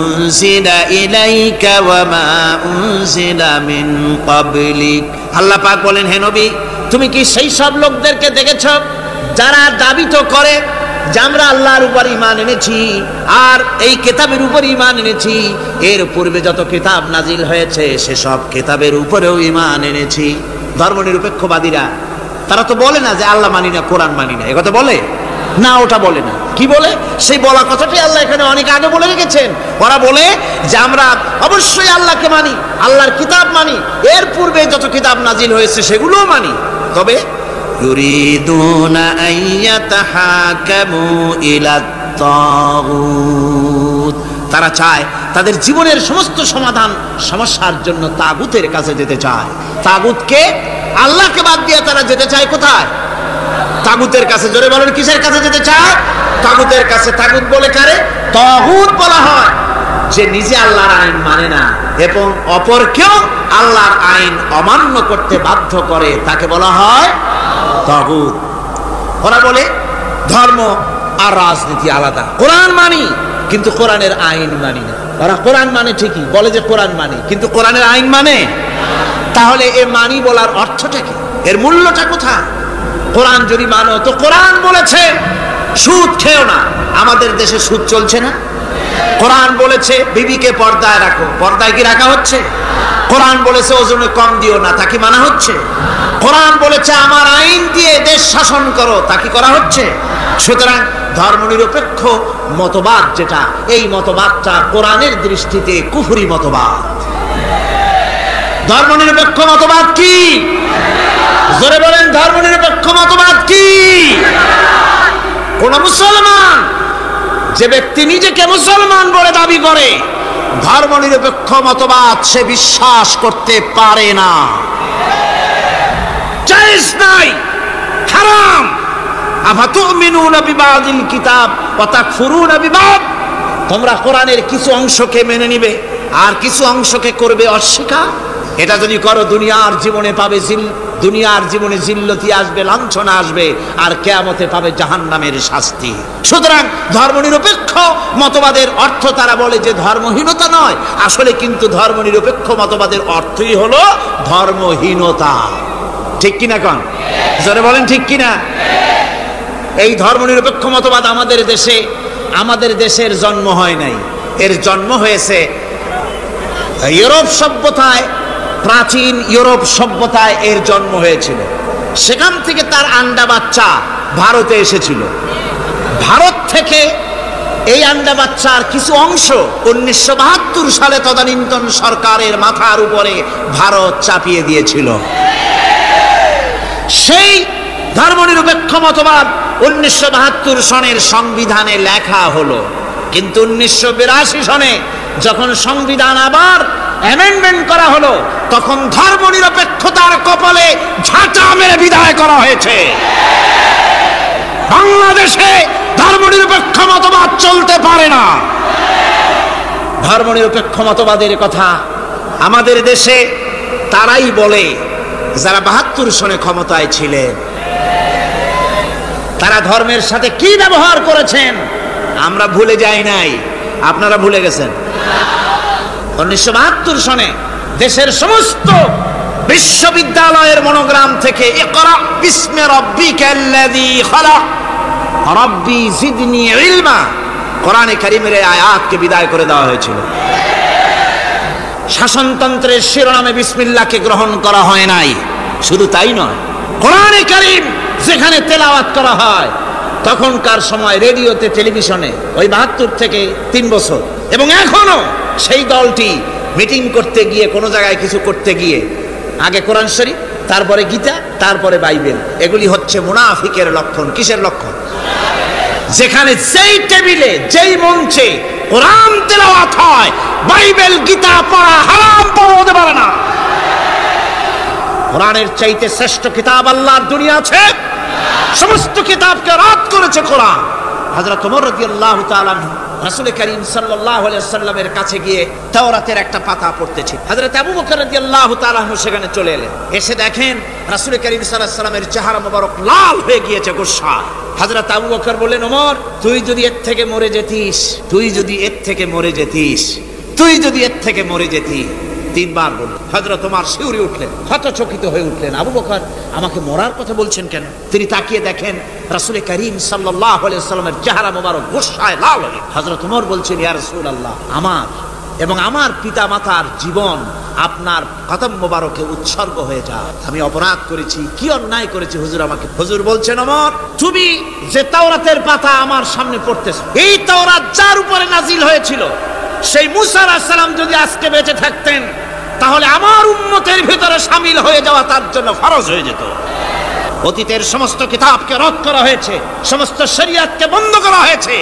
উনজিলা ইলাইকা ওয়া মা উনজিলা মিন ক্বাবলিক। আল্লাহ পাক বলেন, হে নবী, তুমি কি সেই সব লোকদেরকে দেখেছো যারা দাবি তো করে যে আমরা আল্লাহর উপর ঈমান এনেছি আর এই কিতাবের উপর ঈমান এনেছি, এর পূর্বে যত কিতাব নাজিল হয়েছে সেসব কিতাবের উপরেও ঈমান এনেছি। ধর্মনিরপেক্ষবাদীরা তারা তো বলে না যে আল্লাহ মানি না, কোরআন মানি না, একথা বলে না, ওটা বলে না। কি বলে? সেই বলা কথাটি আল্লাহ এখানে অনেক আগে বলে রেখেছেন। ওরা বলে যে আমরা অবশ্যই আল্লাহকে মানি, আল্লাহর কিতাব মানি, এর পূর্বে যত কিতাব নাজিল হয়েছে সেগুলোও মানি, তবে ইউরিদুনা আইয়াতাহাকামু ইলাত তাগুত, তারা চায় তাদের জীবনের সমস্ত সমাধান সমস্যার জন্য তাগুতের কাছে যেতে চায়। তাগুতকে, আল্লাহকে বাদ দিয়ে তারা যেতে চায় কোথায়? তাগুতের কাছে। জোরে বলেন, কিসের কাছে যেতে চায়? তাগুতের কাছে। তাগুত বলে কারে? তাগুত বলা হয় যে নিজে আল্লাহর আইন মানে না এবং অপরকেও আল্লাহর আইন অমান্য করতে বাধ্য করে, তাকে বলা হয় তাগুত। ওরা বলে ধর্ম আর রাজনীতি আলাদা, কোরআন মানি কিন্তু কোরআনের আইন মানি না। ওরা কোরআন মানে ঠিকই, বলে যে কোরআন মানি, কিন্তু কোরআনের আইন মানে। তাহলে এ মানি বলার অর্থটা কি? এর মূল্যটা কোথায়? কোরআন যদি মানো তো কোরআন বলেছে সুদ খেও না, আমাদের দেশে সুদ চলছে না। কোরআন বলেছে বিবিকে পর্দায় রাখো, পর্দায় কি রাখা হচ্ছে? কোরআন বলেছে ওজনে কম দিও না, তা কি মানা হচ্ছে? কোরআন বলেছে আমার আইন দিয়ে দেশ শাসন করো, তা কি করা হচ্ছে? সুতরাং ধর্মনিরপেক্ষ মতবাদ যেটা, এই মতবাদটা কোরআনের দৃষ্টিতে কুফরি মতবাদ। ধর্মনিরপেক্ষ মতবাদ কি? জোরে বলেন, ধর্মনিরপেক্ষ মতবাদ কি? কোন মুসলমান, যে ব্যক্তি নিজেকে মুসলমান বলে দাবি করে, ধর্মনিরপেক্ষ মতবাদ সে বিশ্বাস করতে পারে না, জায়েজ নাই, হারাম। আফাতুমিনুনা বিবাদিল কিতাব ওয়া তাকফুরুনা বিবাদ, তোমরা কোরআনের কিছু অংশকে মেনে নিবে আর কিছু অংশকে করবে অস্বীকার। এটা যদি করো দুনিয়ার জীবনে পাবে দুনিয়ার জীবনে জিল্লতি আসবে, লাঞ্ছনা আসবে, আর কিয়ামতে পাবে জাহান্নামের শাস্তি। সুতরাং ধর্মনিরপেক্ষ মতবাদের অর্থ তারা বলে যে ধর্মহীনতা নয়, আসলে কিন্তু ধর্মনিরপেক্ষ মতবাদের অর্থই হলো ধর্মহীনতা। ঠিক কিনা কোন? জোরে বলেন ঠিক কিনা? এই ধর্মনিরপেক্ষ মতবাদ আমাদের দেশের জন্ম হয় নাই, এর জন্ম হয়েছে ইউরোপ সভ্যতায়। প্রাচীন ইউরোপ সভ্যতায় এর জন্ম হয়েছিল, সেখান থেকে তার আন্ডা বাচ্চা ভারতে এসেছিল। ভারত থেকে এই আন্ডা বাচ্চার কিছু অংশ 1972 সালে তদানীন্তন সরকারের মাথার উপরে ভারত চাপিয়ে দিয়েছিল। সেই ধর্মনিরপেক্ষ মতবাদ 1972 সনের সংবিধানে লেখা হলো, কিন্তু 1982 সনে যখন সংবিধান আবার অ্যামেন্ডমেন্ট করা হলো, তখন ধর্মনিরপেক্ষতার কপালে ঝাঁটা মেরে বিদায় করা হয়েছে। বাংলাদেশে ধর্মনিরপেক্ষ মতবাদ চলতে পারে না। ধর্মনিরপেক্ষ মতবাদের কথা আমাদের দেশে তারাই বলে যারা 72 সনে ক্ষমতায় ছিলেন। তারা ধর্মের সাথে কি ব্যবহার করেছেন আমরা ভুলে যাই নাই, আপনারা ভুলে গেছেন। 1972 সনে দেশের সমস্ত বিশ্ববিদ্যালয়ের মনোগ্রাম থেকে ইকরা বিসমি রাব্বিকাল্লাযী খালাক রাব্বি জিদনি ইলমা, কোরআনে কারীমের এই আয়াতকে বিদায় করে দেওয়া হয়েছিল। শাসনতন্ত্রের শিরোনামে বিসমিল্লাহকে গ্রহণ করা হয় নাই। শুধু তাই নয়, কোরআনে কারীম যেখানে তেলাওয়াত করা হয় তখনকার সময় রেডিওতে, টেলিভিশনে, ওই 72 থেকে 3 বছর, এবং এখনো সেই দলটি মিটিং করতে গিয়ে, কোনো জায়গায় কিছু করতে গিয়ে আগে কোরআন শরীফ, তারপরে গীতা, তারপরে বাইবেল, এগুলি হচ্ছে মুনাফিকের লক্ষণ। কিসের লক্ষণ? যেখানে যেই টেবিলে, যেই মঞ্চে কোরআন তেলাওয়াত হয়, বাইবেল গীতা পড়া হারাম, পড়া হতে পারে না। কোরআনের চাইতে শ্রেষ্ঠ কিতাব আল্লাহর দুনিয়া আছে? সমস্ত কিতাবকে রাদ করেছে কোরআন। হযরত ওমর রাদিয়াল্লাহু তাআলা রাসূল করিম সাল্লাল্লাহু আলাইহি ওয়াসাল্লামের কাছে গিয়ে তাওরাতের একটা পাতা পড়তেছি। হযরত আবু বকর রাদিয়াল্লাহু তাআলা আনহু সেখানে চলে এলেন। এসে দেখেন রাসূল করিম সাল্লাল্লাহু আলাইহি ওয়াসাল্লামের চেহারা মোবারক লাল হয়ে গিয়েছে গোসায়। হযরত আবু বকর বললেন, ওমর, তুই যদি এর থেকে মরে যেতিস, তুই যদি এর থেকে মরে যেতিস, তুই যদি এর থেকে মরে যেতি। তিনবার বলল। হযরত ওমর শিউরে উঠলেন, হতচকিত হয়ে উঠলেন। আবু বকর আমাকে মরার কথা বলছেন কেন? তিনি তাকিয়ে দেখেন রাসূল করিম সাল্লাল্লাহু আলাইহি ওয়াসাল্লামের চেহারা মোবারক গোসায় লাল হয়ে। হযরত ওমর বলছেন, ইয়া রাসূলুল্লাহ, আমার এবং আমার পিতা মাতার জীবন আপনার কদম মোবারকে উৎসর্গ হয়ে যায়। আমি অপরাধ করেছি, কি অন্যায় করেছি হুজুর আমাকে। হুজুর বলছেন, ওমর, তুমি যে তাওরাতের পাতা আমার সামনে পড়তেছো, এই তাওরাত যার উপরে নাজিল হয়েছিল, সেই মুসা আলাইহিস সালাম যদি আজকে বেঁচে থাকতেন, তাহলে আমার উম্মতের ভিতরে শামিল হয়ে যাওয়া তার জন্য ফরজ হয়ে যেত। অতীতের সমস্ত কিতাবকে রদ করা হয়েছে, সমস্ত শরীয়তকে বন্ধ করা হয়েছে।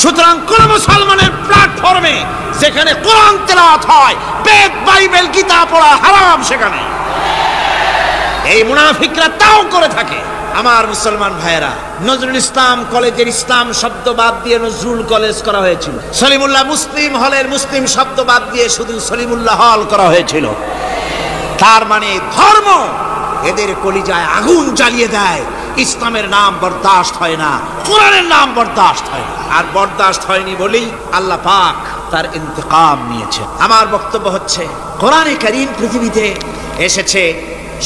সুতরাং কোন মুসলমানের প্ল্যাটফর্মে যেখানে কোরআন তেলাওয়াত হয়, বেদ, বাইবেল, গীতা পড়া হারাম সেখানে। এই মুনাফিকরা তাও করে থাকে। আমার মুসলমান ভাইয়েরা, নজরুল ইসলাম কলেজের ইসলাম শব্দ বাদ দিয়ে নজরুল কলেজ করা হয়েছিল। সলিমুল্লাহ মুসলিম হলের মুসলিম শব্দ বাদ দিয়ে শুধু সলিমুল্লাহ হল করা হয়েছিল। তার মানে ধর্ম এদের কলিজায় আগুন জ্বালিয়ে দেয়। ইসলামের নাম বরদাস্ত হয় না, কোরআনের নাম বরদাস্ত হয় না। আর বরদাস্ত হয়নি বলেই আল্লাহ পাক তার ইন্তেকাম নিয়েছে। আমার বক্তব্য হচ্ছে, কোরআনে কারীম পৃথিবীতে এসেছে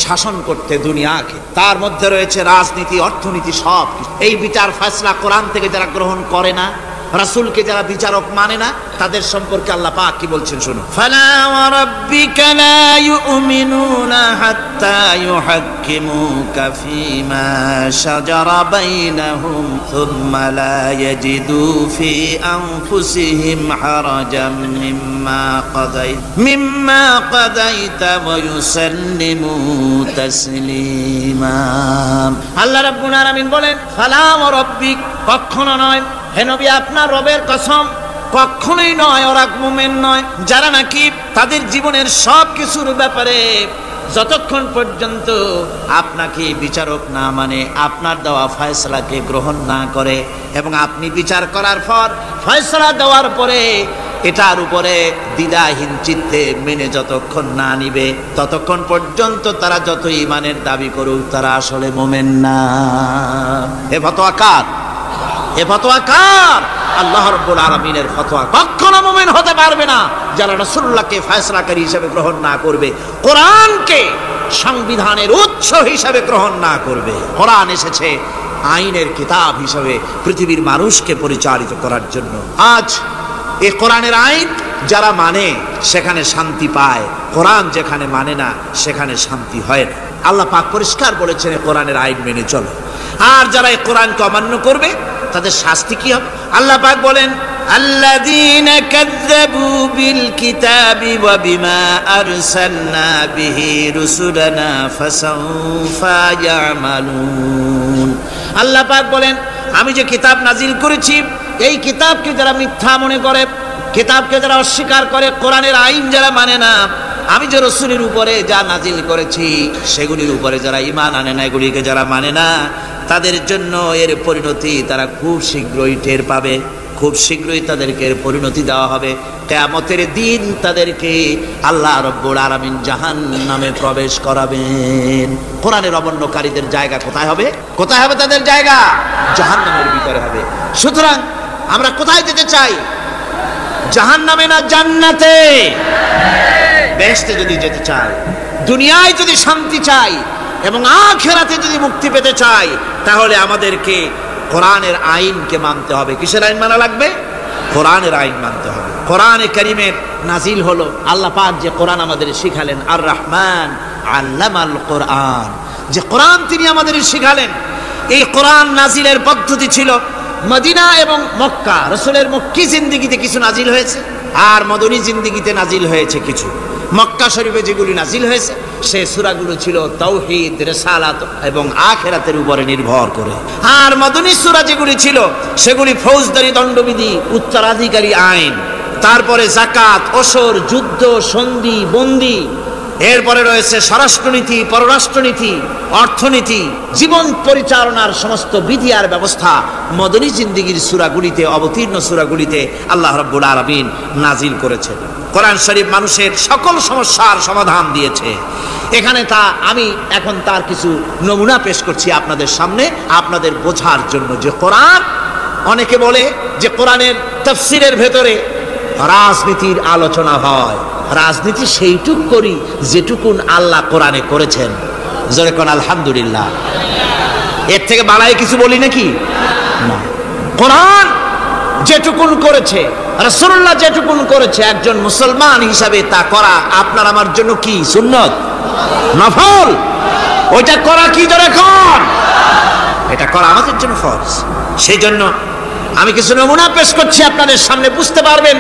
শাসন করতে দুনিয়াকে। তার মধ্যে রয়েছে রাজনীতি, অর্থনীতি, সব। এই বিচার ফয়সালা কোরআন থেকে যারা গ্রহণ করে না, রাসূলকে যারা বিচারক মানে না, তাদের সম্পর্কে আল্লাহ পাক কি বলছেন শুনুন। ফালা ওয়া রাব্বিকা লা ইউমিনুনা হাত্তা ইউহাক্কিমুকা ফীমা শাজারা বাইনাহুম সুম্মা লা ইয়াজিদু ফী আনফুসিহিম হারাজাম মিম্মা কাদাইতা ওয়া ইউসাল্লিমু তাসলিমা। আল্লাহ রাব্বুল আলামিন বলেন, ফালা ওয়া রাব্বিক, কখনো নয় হে নবী, আপনার রবের কসম, কখনোই নয়। ওরা মুমিন নয় যারা নাকি তাদের জীবনের সব কিছুর ব্যাপারে যতক্ষণ পর্যন্ত আপনাকে বিচারক না মানে, আপনার দেওয়া ফয়সালাকে গ্রহণ না করে, এবং আপনি বিচার করার পর ফয়সালা দেওয়ার পরে এটার উপরে দ্বিধাহীন চিত্তে মেনে যতক্ষণ না নিবে, ততক্ষণ পর্যন্ত তারা যত ঈমানের দাবি করুক, তারা আসলে মুমিন না। এ ফতোয়া কার? এ ফতোয়া কার? আল্লাহ রাব্বুল আলামিনের ফতোয়া। কখনো মুমিন হতে পারবে না যারা রাসূলুল্লাহকে ফয়সালাকারী হিসেবে গ্রহণ না করবে, কোরআনকে সংবিধানের উৎস হিসেবে গ্রহণ না করবে। কোরআন এসেছে আইনের কিতাব হিসেবে পৃথিবীর মানুষকে পরিচালিত করার জন্য। আজ এই কোরআনের আইন যারা মানে সেখানে শান্তি পায়, কোরআন যেখানে মানে না সেখানে শান্তি হয় না। আল্লাহ পাক পরিষ্কার বলেছেন, কোরআনের আইন মেনে চলো। আর যারা এই কোরআনকে অমান্য করবে তাদের শাস্তি কি হবে? আল্লাহ পাক বলেন, আল্লাযীনা কাযযাবু বিল কিতাবি ওয়া বিমা আরসালনা বিহি রুসুলানা ফাসাউফা ইয়ামালুন। আল্লাহ পাক বলেন, আমি যে কিতাব নাজিল করেছি, এই কিতাবকে যারা মিথ্যা মনে করে, কিতাবকে যারা অস্বীকার করে, কোরআনের আইন যারা মানে না, আমি যে রাসূলের উপরে যা নাজিল করেছি সেগুলির উপরে যারা ঈমান আনে না, এগুলিকে যারা মানে না, তাদের জন্য এর পরিণতি তারা খুব শীঘ্রই টের পাবে। খুব শীঘ্রই তাদেরকে এর পরিণতি দেওয়া হবে। কিয়ামতের দিন তাদেরকে আল্লাহ রাব্বুল আলামিন জাহান্নামে প্রবেশ করাবেন। কোরআনের অবমাননাকারীদের জায়গা কোথায় হবে? কোথায় হবে তাদের জায়গা? জাহান্নামের ভিতরে হবে। সুতরাং আমরা কোথায় যেতে চাই? জাহান্নামে না জান্নাতে? বেহেশতে যদি যেতে চাই, দুনিয়ায় যদি শান্তি চাই এবং আখিরাতে যদি মুক্তি পেতে চাই, তাহলে আমাদেরকে কোরআনের আইনকে মানতে হবে। কিসের আইন মানা লাগবে? কোরআনের আইন মানতে হবে। কোরআনে কারীমের নাজিল হলো, আল্লাহ পাক যে কোরআন আমাদের শিখালেন, আর রহমান আল্লামাল কোরআন, যে কোরআন তিনি আমাদের শিখালেন। এই কোরআন নাজিলের পদ্ধতি ছিল মদিনা এবং মক্কা। রাসূলের মক্কি জিন্দেগিতে কিছু নাজিল হয়েছে, আর মদনী জিন্দেগিতে নাজিল হয়েছে কিছু। মক্কা শরীফে যেগুলি নাজিল হয়েছে সে সূরাগুলো ছিল তাওহীদ, রিসালাত এবং আখিরাতের উপরে নির্ভর করে। আর মদনী সূরা যেগুলি ছিল সেগুলি ফৌজদারি দণ্ডবিধি, উত্তরাধিকারী আইন, তারপরে যাকাত, ওসর, যুদ্ধ, সন্ধি, বন্দী, এরপরে রয়েছে স্বরাষ্ট্রনীতি, পররাষ্ট্রনীতি, অর্থনীতি, জীবন পরিচালনার সমস্ত বিধি আর ব্যবস্থা মদনী জিন্দেগীর সূরাগুলিতে, অবতীর্ণ সূরাগুলিতে আল্লাহ রাব্বুল আলামিন নাজিল করেছেন। কোরআন শরীফ মানুষের সকল সমস্যার সমাধান দিয়েছে। এখানে আমি এখন তার কিছু নমুনা পেশ করছি আপনাদের সামনে, আপনাদের বোঝার জন্য যে কোরআন, অনেকে বলে যে কোরআনের তাফসীরের ভেতরে রাজনীতির আলোচনা হয়। রাজনীতি সেইটুক করি যেটুকুন আল্লাহ কোরআনে করেছেন। জোরে কোন আলহামদুলিল্লাহ। এর থেকে বাড়াই কিছু বলি নাকি? না। কোরআন যেটুকুন করেছে, রাসূলুল্লাহ যেটুকুন করেছে, একজন মুসলমান হিসাবে তা করা আপনার আমার জন্য কি সুন্নত, নফল। ওইটা করা কি জোরে কোন? এটা করা আমাদের জন্য ফরজ। সেই জন্য আমি কিছু নমুনা পেশ করছি আপনাদের সামনে, বুঝতে পারবেন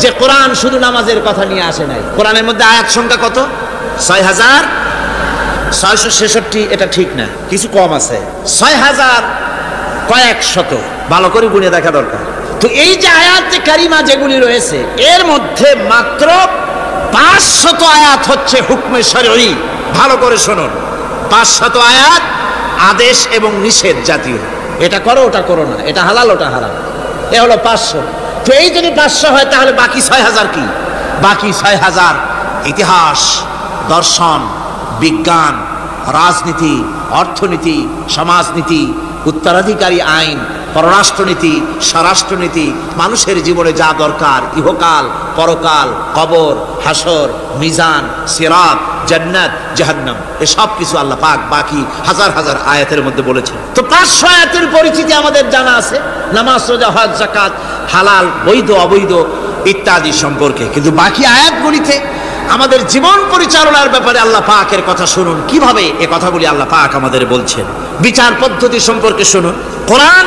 যে কোরআন শুধু নামাজের কথা নিয়ে আসে নাই। কোরআনের মধ্যে আয়াত সংখ্যা কত? ৬,৬৬৬। এটা ঠিক না, কিছু কম আছে। ৬,০০০ কয়েক শত, ভালো করে গুণে দেখা দরকার। তো এই যে আয়াতে কারিমা যেগুলি রয়েছে, এর মধ্যে মাত্র ৫০০ আয়াত হচ্ছে হুকমে শরঈ। ভালো করে শুনুন, ৫০০ আয়াত আদেশ এবং নিষেধ জাতীয়। এটা করো, ওটা করো না, এটা হালাল, ওটা হারাম। এ হলো ৫০০। তো এই যদি ৫০০ হয়, তাহলে বাকি ৬,০০০ কি? বাকি ৬,০০০ ইতিহাস, দর্শন, বিজ্ঞান, রাজনীতি, অর্থনীতি, সমাজনীতি, উত্তরাধিকারী আইন, পররাষ্ট্রনীতি, স্বরাষ্ট্রনীতি, মানুষের জীবনে যা দরকার, ইহকাল, পরকাল, কবর, হাসর, মিজান, সিরাত, জান্নাত, জাহান্নাম, এসব কিছু আল্লাহ পাক বাকি হাজার হাজার আয়াতের মধ্যে বলেছেন। তো ৫০০ আয়াতের পরিচিতি আমাদের জানা আছে, নামাজ, রোজা, হজ, যাকাত, হালাল, বৈধ, অবৈধ ইত্যাদি সম্পর্কে। কিন্তু বাকি আয়াতগুলিতে আমাদের জীবন পরিচালনার ব্যাপারে আল্লাহ পাকের কথা শুনুন, কিভাবে এ কথাগুলি আল্লাহ পাক আমাদের বলছেন। বিচার পদ্ধতি সম্পর্কে শুনুন। কোরআন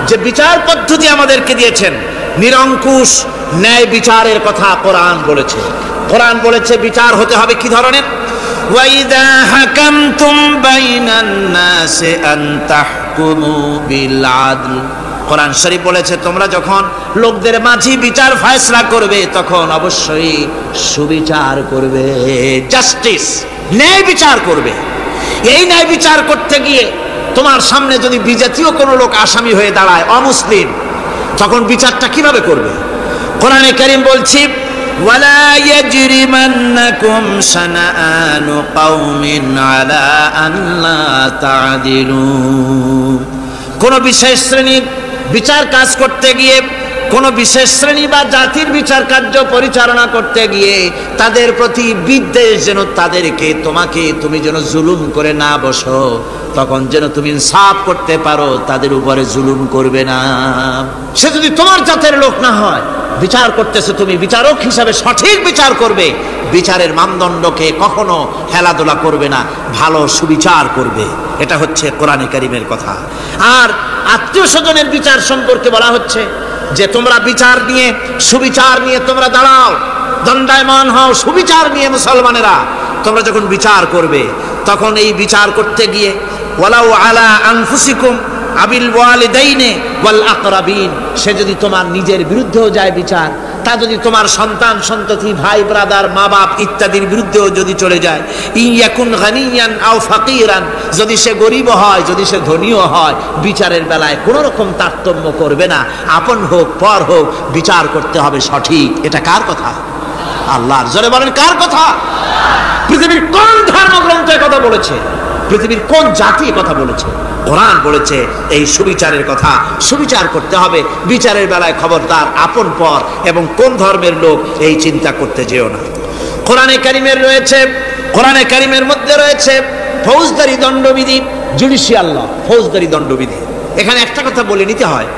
যে বিচার পদ্ধতি আমাদেরকে দিয়েছেন, নিরঙ্কুশ ন্যায় বিচারের কথা কোরআন বলেছে। কোরআন বলেছে বিচার হতে হবে কি ধরনের? ওয়াইদা হাকামতুম বাইনান নাসি আন তাহকুমু বিল আদল। কোরআন শরীফ বলেছে, তোমরা যখন লোকদের মাঝে বিচার ফয়সালা করবে, তখন অবশ্যই সুবিচার করবে, জাস্টিস, ন্যায় বিচার করবে। এই ন্যায় বিচার করতে গিয়ে তোমার সামনে যদি বিজাতীয় কোনো লোক আসামি হয়ে দাঁড়ায়, অমুসলিম, তখন বিচারটা কিভাবে করবে? কোরআনে কারীম বলছি, ওয়ালা ইয়াজরিমান্নাকুম শানাআনু কওমিন আলা আল্লা তা'দিলু। কোন বিশেষ শ্রেণীর বিচার কাজ করতে গিয়ে, কোন বিশেষ শ্রেণী বা জাতির বিচার কার্য পরিচালনা করতে গিয়ে তাদের প্রতি বিদ্বেষ যেন তাদেরকে, তুমি যেন জুলুম করে না বসো, তখন যেন তুমি ইনসাফ করতে পারো, তাদের উপরে জুলুম করবে না। সে যদি তোমার জাতের লোক না হয়, বিচার করতেছে, তুমি বিচারক হিসাবে সঠিক বিচার করবে, বিচারের মানদণ্ডকে কখনো হেলাদোলা করবে না, ভালো সুবিচার করবে। এটা হচ্ছে কোরআনে কারীমের কথা। আর আত্মীয় স্বজনের বিচার সম্পর্কে বলা হচ্ছে যে তোমরা বিচার নিয়ে, সুবিচার নিয়ে তোমরা দাঁড়াও, দণ্ডায়মান হও। সুবিচার নিয়ে মুসলমানেরা তোমরা যখন বিচার করবে, তখন এই বিচার করতে গিয়ে ওয়ালাউ আলা আনফুসিকুম আবিল ওয়ালিদাইনি ওয়াল আকরাবিন, সে যদি তোমার নিজের বিরুদ্ধেও যায় বিচার, তা যদি তোমার সন্তান সন্ততি, ভাই ব্রাদার, মা বাপ ইত্যাদির বিরুদ্ধেও যদি চলে যায়, ইয়াকুন গানিয়ান আও ফাকিরান, যদি সে গরিব হয়, যদি সে ধনীও হয়, বিচারের বেলায় কোনো রকম তারতম্য করবে না, আপন হোক পর হোক, বিচার করতে হবে সঠিক। এটা কার কথা? আল্লাহর। জোরে বলেন, কার কথা? পৃথিবীর কোন ধর্মগ্রন্থে কথা বলেছে? পৃথিবীর কোন জাতি কথা বলেছে? কোরআন বলেছে এই সুবিচারের কথা। সুবিচার করতে হবে, বিচারের বেলায় খবরদার আপন পর এবং কোন ধর্মের লোক এই চিন্তা করতে যেও না। কোরআনে কারীমের রয়েছে, কোরআনে কারীমের মধ্যে রয়েছে ফৌজদারি দণ্ডবিধি, জুডিশিয়াল ল, ফৌজদারি দণ্ডবিধি। এখানে একটা কথা বলে নিতে হয়,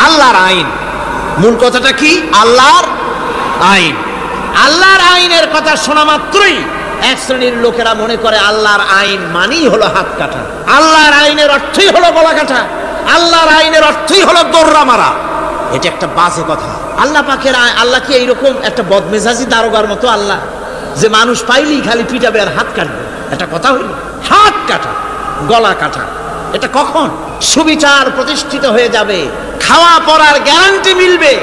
আল্লাহর আইন, মূল কথাটা কি? আল্লাহর আইন। আল্লাহর আইনের কথা শোনা মাত্রই এক শ্রেণীর লোকেরা মনে করে আল্লাহর আইন মানেই হলো হাত কাটা, আল্লাহর আইনের অর্থই হলো গলা কাটা, আল্লাহর আইনের অর্থই হলো দৌড়া মারা। এটা একটা বাজে কথা। আল্লাহ পাকের আল্লাহ কি এইরকম একটা বদমেজাজি দারোগার মতো আল্লাহ, যে মানুষ পাইলেই খালি পিটাবে আর হাত কাটবে? এটা কথা হইল? হাত কাটা, গলা কাটা, এটা কখন? সুবিচার প্রতিষ্ঠিত হয়ে যাবে, খাওয়া পড়ার গ্যারান্টি মিলবে,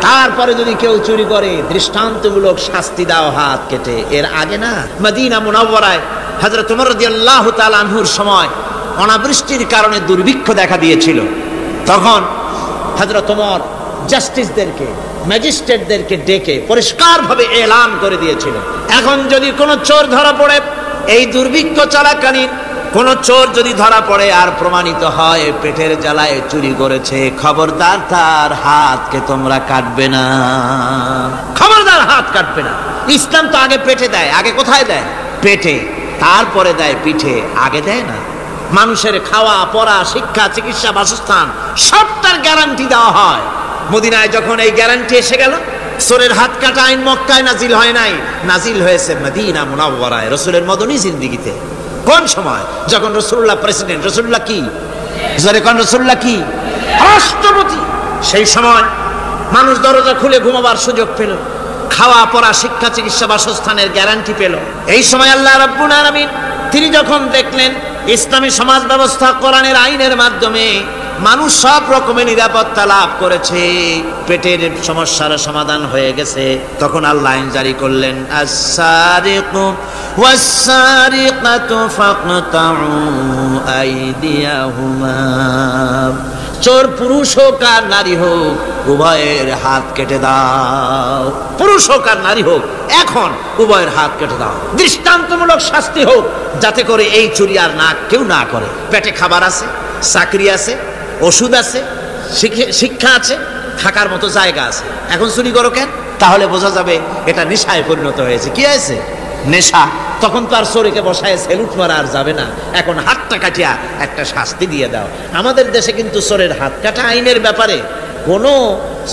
তারপরে যদি কেউ চুরি করে দৃষ্টান্তমূলক শাস্তি দাও, হাত কেটে। এর আগে না, মদিনা মুনাওয়ারায় হযরত ওমর রাদিয়াল্লাহু তাআলা আনহুর সময় অনাবৃষ্টির কারণে দুর্ভিক্ষ দেখা দিয়েছিল। তখন হযরত ওমর জাস্টিসদেরকে, ম্যাজিস্ট্রেটদেরকে ডেকে পরিষ্কারভাবে এলান করে দিয়েছিল, এখন যদি কোনো চোর ধরা পড়ে, এই দুর্ভিক্ষ চলাকালীন কোন চোর যদি ধরা পড়ে আর প্রমাণিত হয় পেটের জ্বালায় চুরি করেছে, খবরদার তার হাতকে তোমরা কাটবে না, খবরদার হাত কাটবে না। ইসলাম তো আগে পেটে দেয়। আগে কোথায় দেয়? পেটে, তারপরে দেয় পিঠে, আগে দেয় না। মানুষের খাওয়া পড়া, শিক্ষা, চিকিৎসা, বাসস্থান সবটার গ্যারান্টি দেওয়া হয়। মদিনায় যখন এই গ্যারান্টি এসে গেল, চোরের হাত কাটা আইন মক্কায় নাজিল হয় নাই, নাজিল হয়েছে মদিনা মুনাওয়ারায়, রাসূলের মদনী জিন্দেগিতে। কোন সময়? যখন রাসূলুল্লাহ প্রেসিডেন্ট। রাসূলুল্লাহ কি? যখন রাসূলুল্লাহ কি রাষ্ট্রপতি, সেই সময় মানুষ দরজা খুলে ঘুমাবার সুযোগ পেল, খাওয়া পড়া, শিক্ষা, চিকিৎসা, বাসস্থানের গ্যারান্টি পেল। এই সময় আল্লাহ রাব্বুল আলামিন তিনি যখন দেখলেন ইসলামী সমাজ ব্যবস্থা কোরআনের আইনের মাধ্যমে মানুষ সব রকমের নিরাপত্তা লাভ করেছে, পেটের সমস্যার সমাধান হয়ে গেছে, তখন আল্লাহ আইন জারি করলেন, আস-সারিকু ওয়াস-সারিকাতু ফাকতাউ আইদিয়াহুমা। চোর পুরুষ হোক আর নারী হোক, উভয়ের হাত কেটে দাও। পুরুষ হোক আর নারী হোক, এখন উভয়ের হাত কেটে দাও। দৃষ্টান্তমূলক শাস্তি হোক, যাতে করে এই চুরি আর না কেউ না করে। পেটে খাবার আছে, চাকরি আছে, ওষুধ আছে, শিক্ষা আছে, থাকার মতো জায়গা আছে, এখন চুরি করো কেন? তাহলে বোঝা যাবে এটা নেশায় পরিণত হয়েছে। কি হয়েছে? নেশা। তখন তো আর চোরকে বসায় সেলুট মারা আর যাবে না, এখন হাতটা কাটিয়া একটা শাস্তি দিয়ে দাও। আমাদের দেশে কিন্তু চোরের হাত কাটা আইনের ব্যাপারে কোনো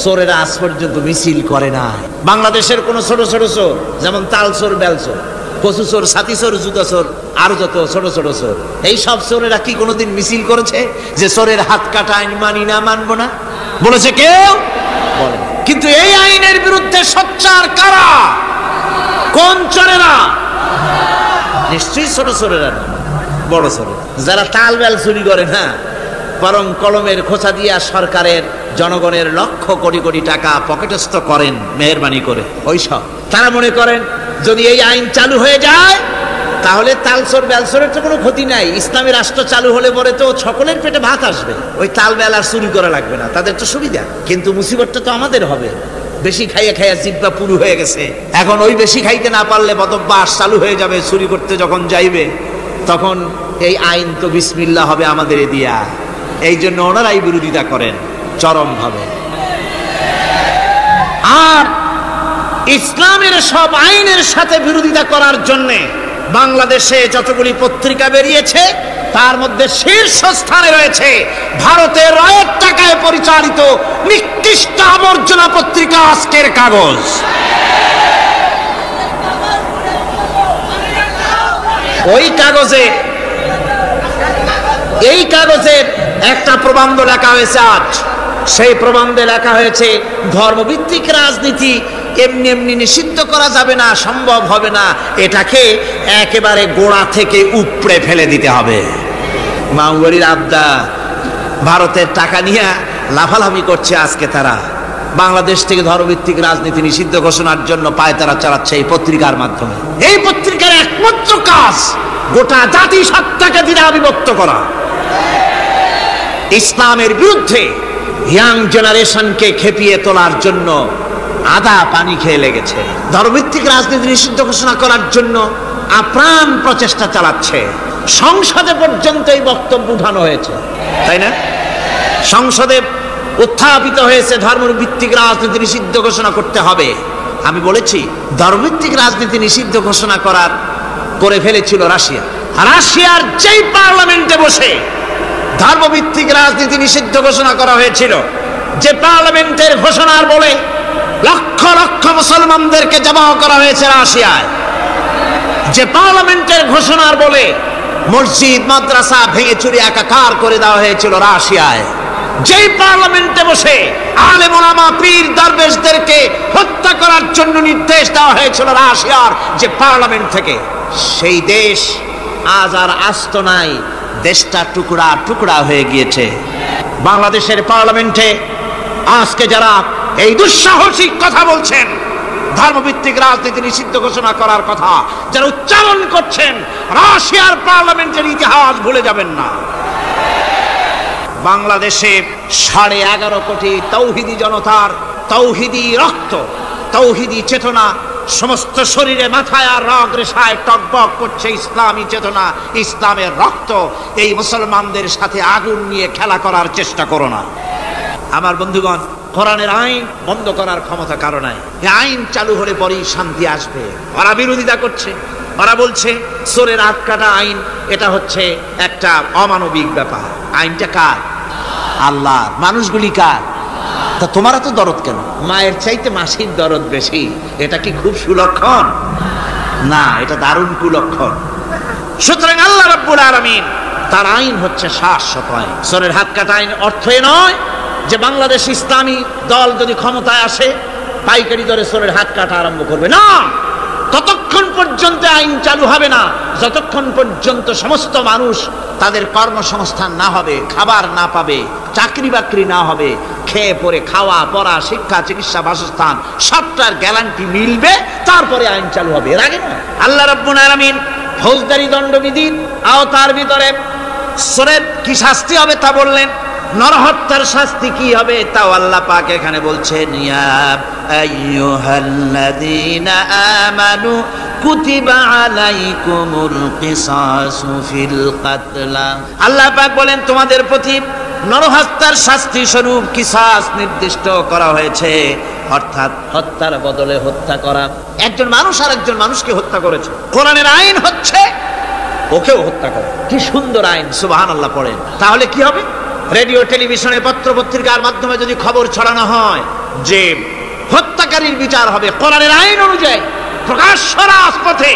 চোরেরা আজ পর্যন্ত মিছিল করে না। বাংলাদেশের কোনো ছোট ছোট চোর, যেমন তাল চোর, বেল চোর, কচু চোর, ছাতি চোর, জুতা চোর, আরো যত ছোট ছোট চোর, এই সব চোরেরা কি কোনোদিন মিছিল করেছে যে চোরের হাত কাটা আইন মানি না, মানবো না? বলেছে কেউ? বলে। কিন্তু এই আইনের বিরুদ্ধে সোচ্চার কারা? কোন চোরেরা? নিশ্চয়ই ছোট চোরেরা না, বড় চোর। যারা তাল বেল চুরি করে না, বরং কলমের খোঁচা দিয়া সরকারের, জনগণের লক্ষ কোটি কোটি টাকা পকেটস্থ করেন মেহেরবানি করে, ওই সব। তারা মনে করেন যদি এই আইন চালু হয়ে যায় তাহলে তালচোর বেলচোরের তো কোনো ক্ষতি নাই, ইসলামী রাষ্ট্র চালু হলে পরে তো সকলের পেটে ভাত আসবে, ওই তাল বেল আর চুরি করা লাগবে না, তাদের তো সুবিধা। কিন্তু মুসিবতটা তো আমাদের হবে। বেশি খাইয়া খাইয়া জিব্বা পুরু হয়ে গেছে, এখন ওই বেশি খাইতে না পারলে বদভ্যাস চালু হয়ে যাবে। চুরি করতে যখন যাইবে তখন এই আইন তো বিসমিল্লাহ হবে আমাদের দিয়া। এই জন্য ওনারাই বিরোধিতা করেন চরমভাবে। আর ইসলামের সব আইনের সাথে বিরোধিতা করার জন্যে বাংলাদেশে যতগুলি পত্রিকা বেরিয়েছে তার মধ্যে শীর্ষস্থানে রয়েছে ভারতের রয়ের টাকায় পরিচালিত নিকৃষ্ট আবর্জনা পত্রিকা আজকের কাগজ। এই কাগজের একটা প্রবন্ধ লেখা হয়েছে আজ। সেই প্রবন্ধে লেখা হয়েছে ধর্মভিত্তিক রাজনীতি এমনি এমনি নিষিদ্ধ করা যাবে না, সম্ভব হবে না, এটাকে একেবারে গোড়া থেকে উপড়ে ফেলে দিতে হবে। মাওয়ারির আবদা ভারতের টাকা নিয়ে লাফালাফি করছে আজকে। তারা বাংলাদেশ থেকে ধর্মভিত্তিক রাজনীতি নিষিদ্ধ ঘোষণার জন্য পায়তারা চালাচ্ছে এই পত্রিকার মাধ্যমে। এই পত্রিকার একমাত্র কাজ গোটা জাতিসত্তাকে দ্বিধা বিভক্ত করা, ইসলামের বিরুদ্ধে ইয়াং জেনারেশনকে খেপিয়ে তোলার জন্য আদা পানি খেয়ে লেগেছে। ধর্মভিত্তিক রাজনীতি নিষিদ্ধ ঘোষণা করার জন্য আপ্রাণ প্রচেষ্টা চালাচ্ছে। সংসদে পর্যন্ত এই বক্তব্য উঠানো হয়েছে, তাই না? সংসদে উত্থাপিত হয়েছে ধর্মভিত্তিক রাজনীতি নিষিদ্ধ ঘোষণা করতে হবে। আমি বলেছি ধর্মভিত্তিক রাজনীতি নিষিদ্ধ ঘোষণা করে ফেলেছিল রাশিয়া। রাশিয়ার যেই পার্লামেন্টে বসে ধর্মভিত্তিক রাজনীতি নিষিদ্ধ ঘোষণা করা হয়েছিল, যে পার্লামেন্টের ঘোষণার বলে লক্ষ লক্ষ মুসলমানদেরকে জবাহ করা হয়েছে রাশিয়ায়, যে পার্লামেন্টের ঘোষণার বলে মসজিদ মাদ্রাসা ভেঙে চুরি একাকার করে দেওয়া হয়েছিল রাশিয়ায়, যেই পার্লামেন্টে বসে আলেম ওলামা পীর দরবেশদেরকে হত্যা করার জন্য নির্দেশ দেওয়া হয়েছিল রাশিয়ার যে পার্লামেন্ট থেকে, সেই দেশ আজ আর আস্ত নাই, দেশটা টুকরা টুকরা হয়ে গিয়েছে। বাংলাদেশের পার্লামেন্টে আজকে যারা এই দুঃসাহসিক কথা বলছেন, ধর্মভিত্তিক রাজনীতি নিষিদ্ধ ঘোষণা করার কথা যারা উচ্চারণ করছেন, রাশিয়ার পার্লামেন্টের ইতিহাস ভুলে যাবেন না। বাংলাদেশে 11.5 কোটি তৌহিদি জনতার তৌহিদি রক্ত, তৌহিদি চেতনা সমস্ত শরীরে মাথায় আর রগ রেশায় টকবক করছে ইসলামী চেতনা, ইসলামের রক্ত। এই মুসলমানদের সাথে আগুন নিয়ে খেলা করার চেষ্টা করো না। আমার বন্ধুগণ, কোরআনের আইন বন্ধ করার ক্ষমতা কারো নাই। এই আইন চালু হলে পরেই শান্তি আসবে। ওরা বিরোধিতা করছে, ওরা বলছে চোরের হাত কাটা আইন, এটা হচ্ছে একটা অমানবিক ব্যাপার। আইনটা কার? আল্লাহ। মানুষগুলি কার? তা তোমারা তো দরদ কেন? মায়ের চাইতে মাসির দরদ বেশি, এটা কি খুব সুলক্ষণ? না, এটা দারুণ কুলক্ষণ। সুতরাং আল্লাহ রাব্বুল আলামিন তার আইন হচ্ছে শাশ্বত আইন। চোরের হাত কাটা আইন অর্থ এ নয় যে বাংলাদেশ ইসলামী দল যদি ক্ষমতায় আসে পাইকারি দরে চোরের হাত কাটা আরম্ভ করবে না। ততক্ষণ পর্যন্ত আইন চালু হবে না যতক্ষণ পর্যন্ত সমস্ত মানুষ তাদের কর্মসংস্থান না হবে, খাবার না পাবে, চাকরি বাকরি না হবে, খেয়ে পরে খাওয়া পড়া শিক্ষা চিকিৎসা বাসস্থান সবটার গ্যারান্টি মিলবে, তারপরে আইন চালু হবে। এর আগে না। আল্লাহ রাব্বুল আলামিন ফৌজদারি দণ্ডবিধির আওতার ভিতরে চোরের কি শাস্তি হবে তা বললেন, নরহত্যার শাস্তি কি হবে তাও আল্লাহ পাক এখানে বলছেন, ইয়া আইয়ুহাল্লাযীনা আমানু কুতিবা আলাইকুমুল কিসাসু ফিল কাতলা। আল্লাহ পাক বলেন তোমাদের প্রতি নরহত্যার শাস্তি স্বরূপ কিসাস নির্দিষ্ট করা হয়েছে, অর্থাৎ হত্যার বদলে হত্যা করা। একজন মানুষ আর একজন মানুষকে হত্যা করেছে, কোরআনের আইন হচ্ছে ওকেও হত্যা করে। কি সুন্দর আইন, সুবহানাল্লাহ পড়েন। তাহলে কি হবে? রেডিও টেলিভিশনে পত্র পত্রিকার মাধ্যমে যদি খবর ছড়ানো হয় যে হত্যাকারীর বিচার হবে কোরআনের আইন অনুযায়ী, প্রকাশ্য রাজপথে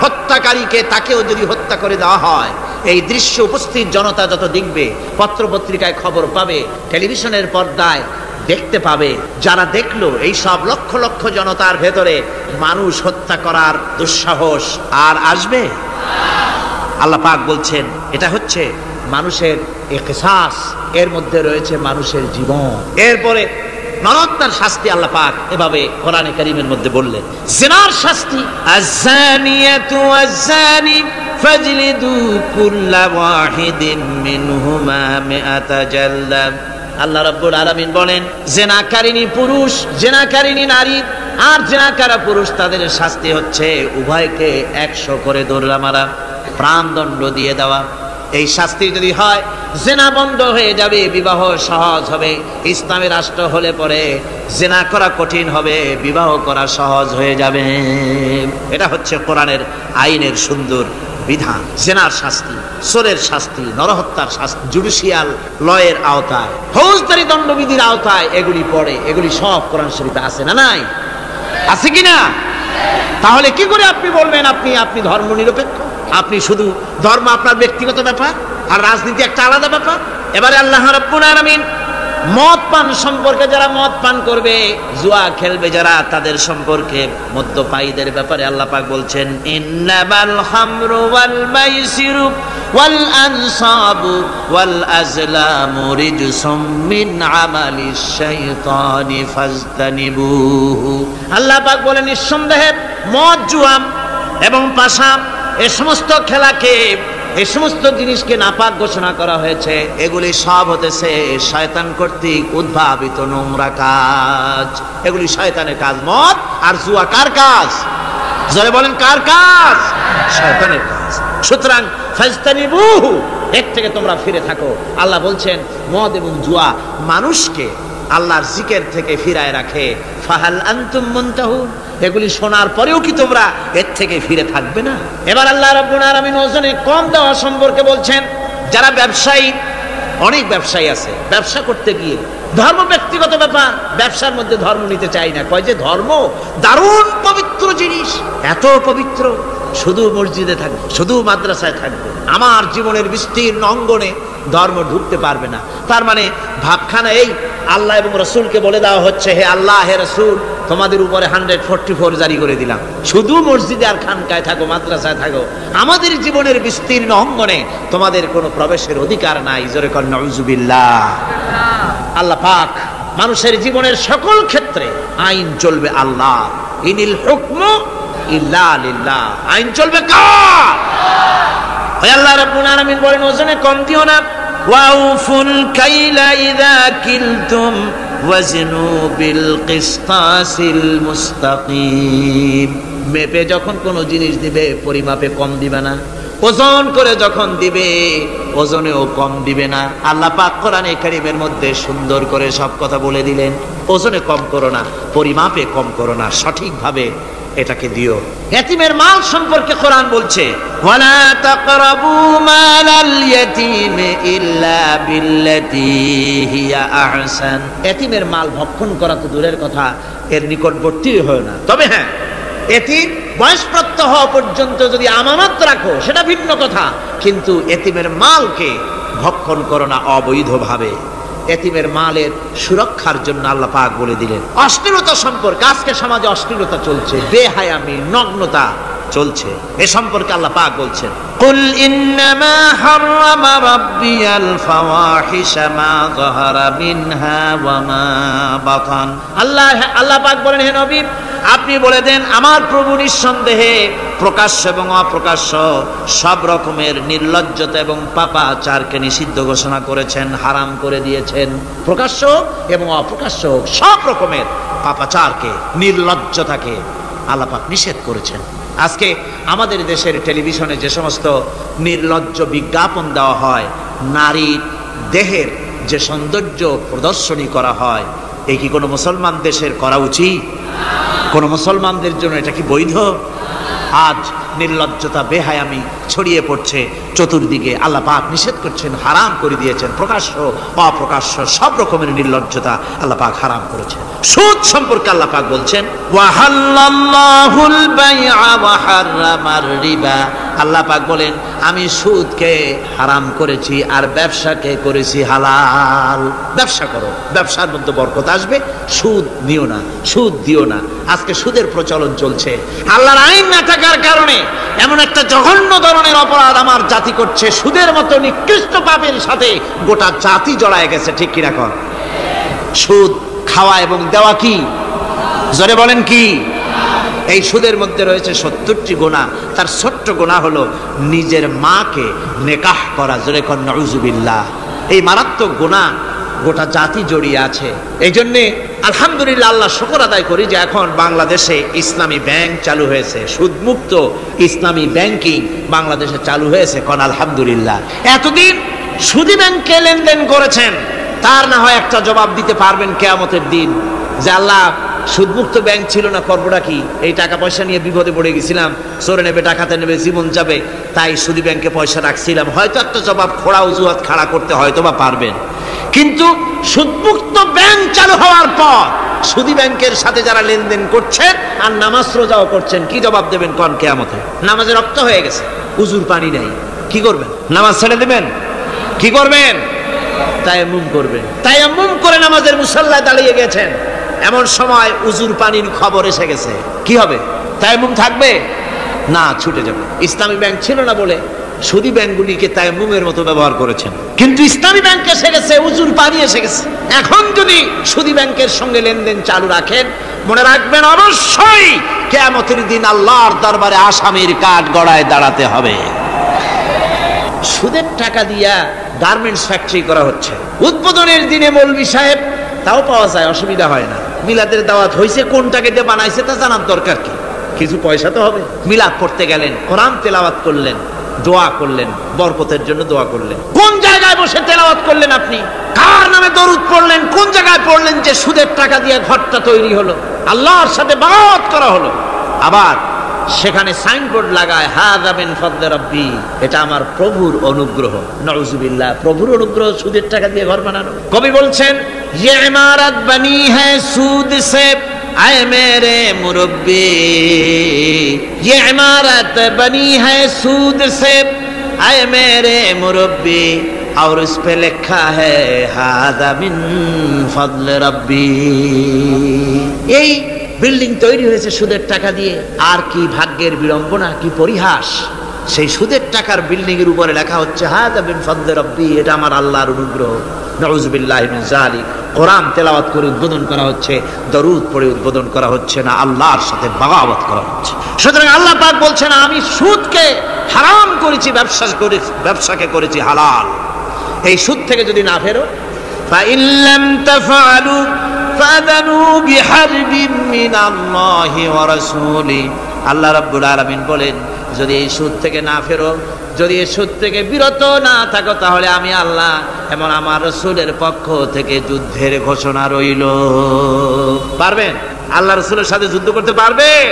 হত্যাকারীকে তাকেও যদি হত্যা করে দেওয়া হয়, এই দৃশ্য উপস্থিত জনতা যত দেখবে, পত্র পত্রিকায় খবর পাবে, টেলিভিশনের পর্দায় দেখতে পাবে, যারা দেখলো এই সব লক্ষ লক্ষ জনতার ভেতরে মানুষ হত্যা করার দুঃসাহস আর আসবে? আল্লাহ পাক বলছেন এটা হচ্ছে মানুষের কিসাস, এর মধ্যে রয়েছে মানুষের জীবন। এরপরে নরহত্যার শাস্তি আল্লাহ পাক এভাবে কোরআনে কারীমের মধ্যে বললেন। জিনার শাস্তি, আয-যানিয়াতু ওয়াজ-যানি ফাজলিদু কুল্লা ওয়াহিদিন মিনহুমা মিআতা জালদা। আল্লাহ রাব্বুল আলামিন বলেন জিনাকারিনী পুরুষ, জিনাকারিনী নারী আর জিনাকারা পুরুষ, তাদের শাস্তি হচ্ছে উভয়কে 100 করে দৌড়া মারা, প্রাণদণ্ড দিয়ে দেওয়া। এই শাস্তি যদি হয় জেনা বন্ধ হয়ে যাবে, বিবাহ সহজ হবে। ইসলামী রাষ্ট্র হলে পরে জেনা করা কঠিন হবে, বিবাহ করা সহজ হয়ে যাবে। এটা হচ্ছে কোরআনের আইনের সুন্দর বিধান। জেনার শাস্তি, চোরের শাস্তি, নরহত্যার শাস্তি জুডিশিয়াল লয়ের আওতায়, ফৌজদারি দণ্ডবিধির আওতায় এগুলি পড়ে। এগুলি সব কোরআন শরীফে আছে না নাই? আছে কিনা? তাহলে কি করে আপনি বলবেন আপনি ধর্ম নিরপেক্ষ? আপনি শুধু ধর্ম আপনার ব্যক্তিগত ব্যাপার আর রাজনীতি একটা আলাদা ব্যাপার। এবারে আল্লাহ রাব্বুল আলামিন মদ পান সম্পর্কে, যারা মদ পান করবে, জুয়া খেলবে যারা, তাদের সম্পর্কে মদ্যপায়ীদের ব্যাপারে আল্লাহ পাক বলছেন ইন্নামাল খামরু ওয়াল মাইসিরু ওয়াল আনসাবু ওয়াল আজলামু রিজসুম মিন আমালিশ শাইতানি ফাজতানিবুহু। আল্লাহ পাক বলেন নিঃসন্দেহে মদ, জুয়া এবং পাশা, এই সমস্ত খেলাকে, এই সমস্ত জিনিসকে নাপাক ঘোষণা করা হয়েছে। এগুলি সব হতেছে শয়তান কর্তৃক উদ্ভাবিত নোংরা কাজ। এগুলি শয়তানের কাজ। মদ আর জুয়া কার কাজ? যারা বলেন কার কাজ? শয়তানের কাজ। সুতরাং ফাজতানিবুহু, এর থেকে তোমরা ফিরে থাকো। আল্লাহ বলছেন মদ এবং জুয়া মানুষকে আল্লাহর জিকির থেকে ফিরায় রাখে। ফাহাল আনতুম মুনতাহুন, এগুলি শোনার পরেও কি তোমরা এর থেকে ফিরে থাকবে না? এবার আল্লাহ রাব্বুল আলামিন ওজনে কম দেওয়া সম্পর্কে বলছেন। যারা ব্যবসায়ী, অনেক ব্যবসায়ী আছে, ব্যবসা করতে গিয়ে ধর্ম ব্যক্তিগত ব্যাপার, ব্যবসার মধ্যে ধর্ম নিতে চাই না। কয় যে ধর্ম দারুণ পবিত্র জিনিস, এত পবিত্র, শুধু মসজিদে থাকবে, শুধু মাদ্রাসায় থাকবে, আমার জীবনের বিস্তীর্ণ অঙ্গনে ধর্ম ঢুকতে পারবে না। তার মানে ভাবখানা এই, আল্লাহ এবং রসুলকে বলে দেওয়া হচ্ছে হে আল্লাহ, হে রসুল, তোমাদের উপরে 144 জারি করে দিলাম, শুধু মসজিদে আর খানকায় থাকো, মাদ্রাসায় থাকো, আমাদের জীবনের বিস্তীর্ণ অঙ্গনে তোমাদের কোনো প্রবেশের অধিকার নাই। জোরে কর নাউজুবিল্লাহ। আল্লাহ পাক মানুষের জীবনের সকল ক্ষেত্রে আইন চলবে আল্লাহ। ইনিল হুকমু ইল্লা লিল্লাহ। আইন চলবে কার? ওই আল্লাহ রাব্বুল আলামিন বলেন ওজনে কম দিও না। ওয়াউফুল কাইলা ইযা কিলতুম ওয়াজনু বিল কিসতাসিল মুস্তাকিম। মেপে যখন কোনো জিনিস দিবে পরিমাপে কম দিবে না, ওজন করে যখন দিবে ওজনেও কম দিবে না। আল্লাহ পাক কোরআনে কারীমের মধ্যে সুন্দর করে সব কথা বলে দিলেন। ওজনে কম করো না, পরিমাপে কম করো না, সঠিকভাবে এটাকে দিও। ইয়াতীমের মাল সম্পর্কে কোরআন বলছে ওয়ালা তাকরাবু মালাল ইয়াতীম ইল্লা বিল্লাতী হিয়া আহসান। ইয়াতীমের মাল ভক্ষণ করা তো দূরের কথা, এর নিকটবর্তী হয় না। তবে হ্যাঁ, এতিম বয়সপ্রাপ্ত হওয়া পর্যন্ত যদি আমানত রাখো সেটা ভিন্ন কথা, কিন্তু এতিমের মালকে ভক্ষণ করো না অবৈধভাবে। এতিমের মালের সুরক্ষার জন্য আল্লাহ পাক বলে দিলেন। অশ্লীলতা সম্পর্কে, আজকে সমাজে অশ্লীলতা চলছে, বেহায়ামি, নগ্নতা চলছে, এ সম্পর্কে আল্লাহ পাক বলছেন কুল ইন্নামা হারামা রাব্বিয়াল ফাওয়াহিশা মা যাহারা মিনহা ওয়া মা বাতান। আল্লাহ পাক বলেন, হে নবী আপনি বলে দেন আমার প্রভু নিঃসন্দেহে প্রকাশ্য এবং অপ্রকাশ্য সব রকমের নির্লজ্জতা এবং পাপাচারকে নিষিদ্ধ ঘোষণা করেছেন, হারাম করে দিয়েছেন। প্রকাশ্য এবং অপ্রকাশ্য সব রকমের পাপাচারকে, নির্লজ্জতাকে আল্লাহ পাক নিষেধ করেছেন। আজকে আমাদের দেশের টেলিভিশনে যে সমস্ত নির্লজ্জ বিজ্ঞাপন দেওয়া হয়, নারীর দেহের যে সৌন্দর্য প্রদর্শনী করা হয়, এই কি কোনো মুসলমান দেশের করা উচিত? কোন মুসলমানদের জন্য এটা কি বৈধ? আজ নির্লজ্জতা, বেহায়ামি ছড়িয়ে পড়ছে চতুর্দিকে। আল্লাহ পাক নিষেধ করছেন, হারাম করে দিয়েছেন। প্রকাশ্য অপ্রকাশ্য সব রকমের নির্লজ্জতা আল্লাহ পাক হারাম করেছেন। সুদ সম্পর্কে আল্লাহ পাক বলছেন ওয়াহাল্লাল্লাহুল বাইআ ওয়া হারামার রিবা। আল্লাহ পাক বলেন আমি সুদকে হারাম করেছি আর ব্যবসাকে করেছি হালাল। ব্যবসা করো, ব্যবসার মধ্যে বরকত আসবে। সুদ নিও না, সুদ দিও না। আজকে সুদের প্রচলন চলছে। আল্লাহর আইন না থাকার কারণে এমন একটা জঘন্য ধরনের অপরাধ আমার জাতি করছে, সুদের মতো নিকৃষ্ট পাপের সাথে গোটা জাতি জড়ায় গেছে। ঠিক কিনা কর? সুদ খাওয়া এবং দেওয়া কি? জোরে বলেন কি? এই সুদের মধ্যে রয়েছে 70টি গুনাহ। তার ছোট্ট গুনাহ হলো নিজের মাকে নেকাহ করা। জোরে কর নাউযুবিল্লাহ। এই মারাত্মক গুনাহ গোটা জাতি জড়িয়ে আছে। এই জন্যে আলহামদুলিল্লাহ, আল্লাহ শুকর আদায় করি যে এখন বাংলাদেশে ইসলামী ব্যাংক চালু হয়েছে, সুদমুক্ত ইসলামী ব্যাংকিং বাংলাদেশে চালু হয়েছে। কোন আলহামদুলিল্লাহ। এতদিন সুদী ব্যাংকে লেনদেন করেছেন, তার না হয় একটা জবাব দিতে পারবেন কিয়ামতের দিন যে আল্লাহ সুদমুক্ত ব্যাংক ছিল না, করবোটা কি? এই টাকা পয়সা নিয়ে বিপদে পড়ে গেছিলাম, চোরে নেবে, ডাকাতে নেবে, জীবন যাবে, তাই সুদী ব্যাংকে পয়সা রাখছিলাম। হয়তো একটা জবাব, খোড়া অজুহাত খাড়া করতে হয়তো বা পারবেন। কিন্তু সুদমুক্ত ব্যাংক চালু হওয়ার পর সুদী ব্যাংকের সাথে যারা লেনদেন করছেন আর নামাজ রোজাও করছেন, কি জবাব দেবেন কোন কিয়ামতে? নামাজে রক্ত হয়ে গেছে, উজুর পানি নাই, কি করবেন? নামাজ ছেড়ে দেবেন? কি করবেন? তায়াম্মুম করবেন। তায়াম্মুম করে নামাজের মুসাল্লায় দাঁড়িয়ে গেছেন, এমন সময় উজুর পানির খবর এসে গেছে, কি হবে? তায়াম্মুম থাকবে না, ছুটে যাবে। ইসলামী ব্যাংক ছিল না বলে সুদী ব্যাংকগুলিকে তায়াম্মুমের মতো ব্যবহার করেছেন, কিন্তু ইসলামী ব্যাংক এসে গেছে, উজুর পানি এসে গেছে। এখন যদি সুদী ব্যাংকের সঙ্গে লেনদেন চালু রাখেন, মনে রাখবেন অবশ্যই কিয়ামতের দিন আল্লাহর দরবারে আসামির কাঠ গড়ায় দাঁড়াতে হবে। সুদের টাকা দিয়া গার্মেন্টস ফ্যাক্টরি করা হচ্ছে। উদ্বোধনের দিনে মৌলভী সাহেব তাও পাওয়া যায়, অসুবিধা হয় না। মিলাদের দাওয়াত হয়েছে, কোনটাকে দিয়ে বানাইছে তা জানার দরকার কি? কিছু পয়সা তো হবে। মিলাদ পড়তে গেলেন, কোরআন তেলাওয়াত করলেন, দোয়া করলেন, বরকতের জন্য দোয়া করলেন। কোন জায়গায় বসে তেলাওয়াত করলেন আপনি? কার নামে দরুদ পড়লেন? কোন জায়গায় পড়লেন যে সুদের টাকা দিয়ে ঘরটা তৈরি হলো, আল্লাহর সাথে বাগাওয়াত করা হলো? আবার সেখানে সাইনবোর্ড লাগায় হাযা মিন ফাদলি রাব্বি, এটা আমার প্রভুর অনুগ্রহ। নাউযুবিল্লাহ, প্রভুর অনুগ্রহ সুদের টাকা দিয়ে ঘর বানানো। কবি বলছেন ये इमारत बनी है सूद से आए मेरे मुरब्बी, ये इमारत बनी है सूद से आए मेरे मुरब्बी, और उस पे लिखा है हादा मिन फضل रब्बी। এই বিল্ডিং তৈরি হয়েছে সুদের টাকা দিয়ে। আর কি ভাগ্যের বিড়ম্বনা, কি পরিহাস! সেই সুদের টাকার বিল্ডিং এর উপরে লেখা হচ্ছে হাদা মিন ফাদলি রাব্বি, এটা আমার আল্লাহর অনুগ্রহ। নাউযুবিল্লাহি মিন যালিক। কোরআন তেলাওয়াত করে উদ্বোধন করা হচ্ছে, দরুদ পড়ে উদ্বোধন করা হচ্ছে না, আল্লাহর সাথে বাগাবত করা হচ্ছে। সুতরাং আল্লাহ পাক বলছেন আমি সুদকে হারাম করেছি, ব্যবসাকে করেছি হালাল। এই সুদ থেকে যদি না ফেরো, فإن لم تفعلوا فأذنوا بحرب من الله ورسوله। আল্লাহ রাব্বুল আলামিন বলেন যদি এই সুদ থেকে না ফেরো, যদি এই সুদ থেকে বিরত না থাকো, তাহলে আমি আল্লাহ এবং আমার রাসূলের পক্ষ থেকে যুদ্ধের ঘোষণা রইল। পারবেন আল্লাহ রাসূলের সাথে যুদ্ধ করতে পারবেন?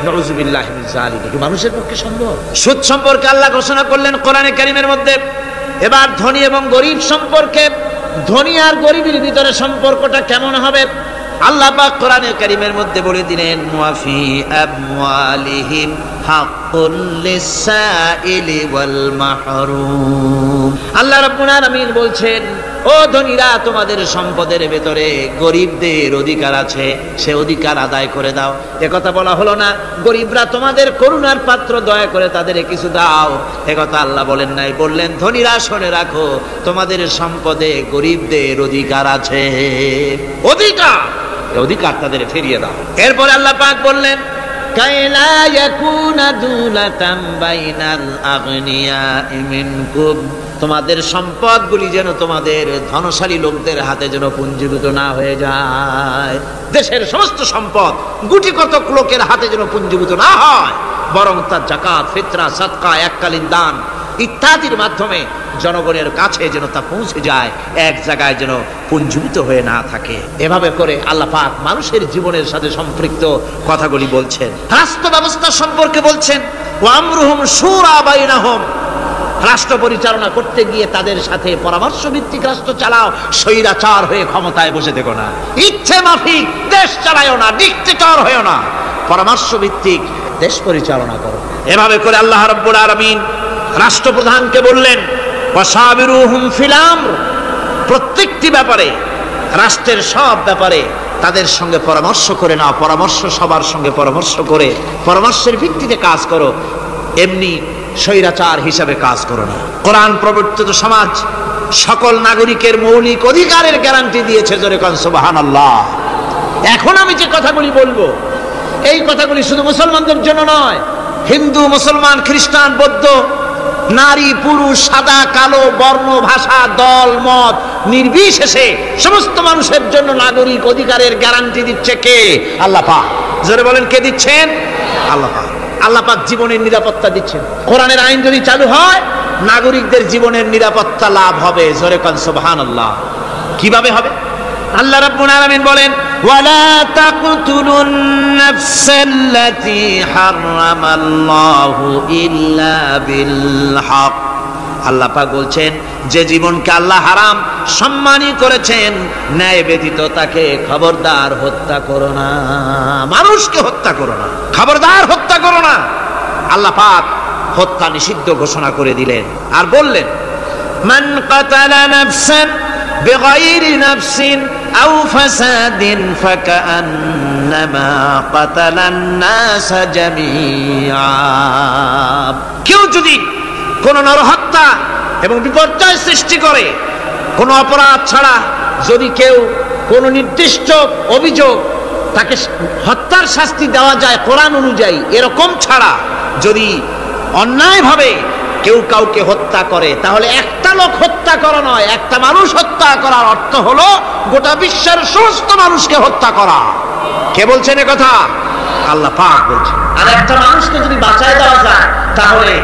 নাউযুবিল্লাহি মিন যালিক। কি মানুষের পক্ষে সম্ভব? সুদ সম্পর্কে আল্লাহ ঘোষণা করলেন কোরআনে কারীমের মধ্যে। এবার ধনী এবং গরিব সম্পর্কে, ধনী আর গরিবের ভিতরে সম্পর্কটা কেমন হবে আল্লাহ পাক কোরআনে কারীমের মধ্যে বলে দিলেন ওয়াফি আমওয়ালিহিম হাক্কুল লিসাইলি ওয়াল মাহরুম। আল্লাহ রাব্বুল আলামিন বলছেন ও ধনীরা, তোমাদের সম্পদের ভেতরে গরিবদের অধিকার আছে, সে অধিকার আদায় করে দাও। একথা বলা হলো না গরিবরা তোমাদের করুণার পাত্র, দয়া করে তাদের কিছু দাও, একথা আল্লাহ বলেন নাই। বললেন ধনীরা শুনে রাখো, তোমাদের সম্পদে গরিবদের অধিকার আছে, অধিকার তাদের ফিরিয়ে দাও। এরপরে আল্লাহ পাক বললেন কাইলা ইয়াকুনা দুলাতাম বাইনাল আগনিয়াই মিনকুম, তোমাদের সম্পদগুলি যেন তোমাদের ধনশালী লোকদের হাতে যেন পুঞ্জীভূত না হয়ে যায়। দেশের সমস্ত সম্পদ গুটি কতক লোকের হাতে যেন পুঞ্জীভূত না হয়, বরং তার যাকাত, ফিতরা, সাদকা, এককালীন দান ইত্যাদির মাধ্যমে জনগণের কাছে যেন তা পৌঁছে যায়, এক জায়গায় যেন পুঞ্জীভূত হয়ে না থাকে। এভাবে করে আল্লাহ পাক মানুষের জীবনের সাথে সম্পৃক্ত কথাগুলি বলছেন। রাষ্ট্র ব্যবস্থা সম্পর্কে বলছেন ওয়া আমরুহুম শুরা বাইনাহুম, রাষ্ট্র পরিচালনা করতে গিয়ে তাদের সাথে পরামর্শ ভিত্তিক রাষ্ট্র চালাও, স্বৈরাচার হয়ে ক্ষমতায় বসে থেকো না, ইচ্ছে মাফিক দেশ চালায়ও না, ডিক্টেটর হয়েও না, পরামর্শ ভিত্তিক দেশ পরিচালনা করো। এভাবে করে আল্লাহ রাব্বুল আলামিন রাষ্ট্রপ্রধানকে বললেন ওয়াসাবিরুহুম ফিল আমর, প্রত্যেকটি ব্যাপারে, রাষ্ট্রের সব ব্যাপারে তাদের সঙ্গে পরামর্শ করে নাও, পরামর্শ সবার সঙ্গে পরামর্শ করে পরামর্শের ভিত্তিতে কাজ করো, এমনি স্বৈরাচার হিসাবে কাজ করো না। কোরআন প্রবর্তিত সমাজ সকল নাগরিকের মৌলিক অধিকারের গ্যারান্টি দিয়েছে, জোরে কোন সুবহানাল্লাহ। এখন আমি যে কথাগুলি বলবো, এই কথাগুলি শুধু মুসলমানদের জন্য নয়, হিন্দু, মুসলমান, খ্রিস্টান, বৌদ্ধ, নারী, পুরুষ, সাদা, কালো, বর্ণ, ভাষা, দল, মত নির্বিশেষে সমস্ত মানুষের জন্য নাগরিক অধিকারের গ্যারান্টি দিচ্ছে কে? আল্লাহ পাক। জোরে বলেন কে দিচ্ছেন? আল্লাহ পাক। আল্লাহ পাক জীবনের নিরাপত্তা দিচ্ছেন। কোরআনের আইন যদি চালু হয়, নাগরিকদের জীবনের নিরাপত্তা লাভ হবে, জোরে কোন সুবহানাল্লাহ। কিভাবে হবে? আল্লাহ রাব্বুল আলামিন বলেন ওয়ালা তাকতুলুন নাফসাল্লাতী হারামাল্লাহু ইল্লা বিল হক। আল্লাহ পাক বলছেন যে জীবনকে আল্লাহ হারাম সম্মানই করেছেন, ন্যায় ব্যতীত তাকে খবরদার হত্যা করো না। মানুষকে হত্যা করো না, খবরদার হত্যা করো না। আল্লাহ পাক হত্যা নিষিদ্ধ ঘোষণা করে দিলেন আর বললেন মান কাতালা নাফসান বিগাইরি নাফসিন আও ফাসাদিন ফাকান্নামা কাতালান নাস জামিআ। কেউ যদি কোন নরহত্যা এবং বিপর্যয় সৃষ্টি করে, কোন অপরাধ ছাড়া যদি কেউ কোন নির্দিষ্ট অভিযোগ, তাকে হত্যার শাস্তি দেওয়া যায় কোরআন অনুযায়ী, এরকম ছাড়া যদি অন্যায়ভাবে কেউ কাউকে হত্যা করে, তাহলে একটা লোক হত্যা করা নয়, একটা মানুষ হত্যা করার অর্থ হলো গোটা বিশ্বের সমস্ত মানুষকে হত্যা করা। কে বলছেন এ কথা? আল্লাহ পাক বলছেন। আর একটা মানুষকে যদি বাঁচায় দেওয়া যায়, তাহলে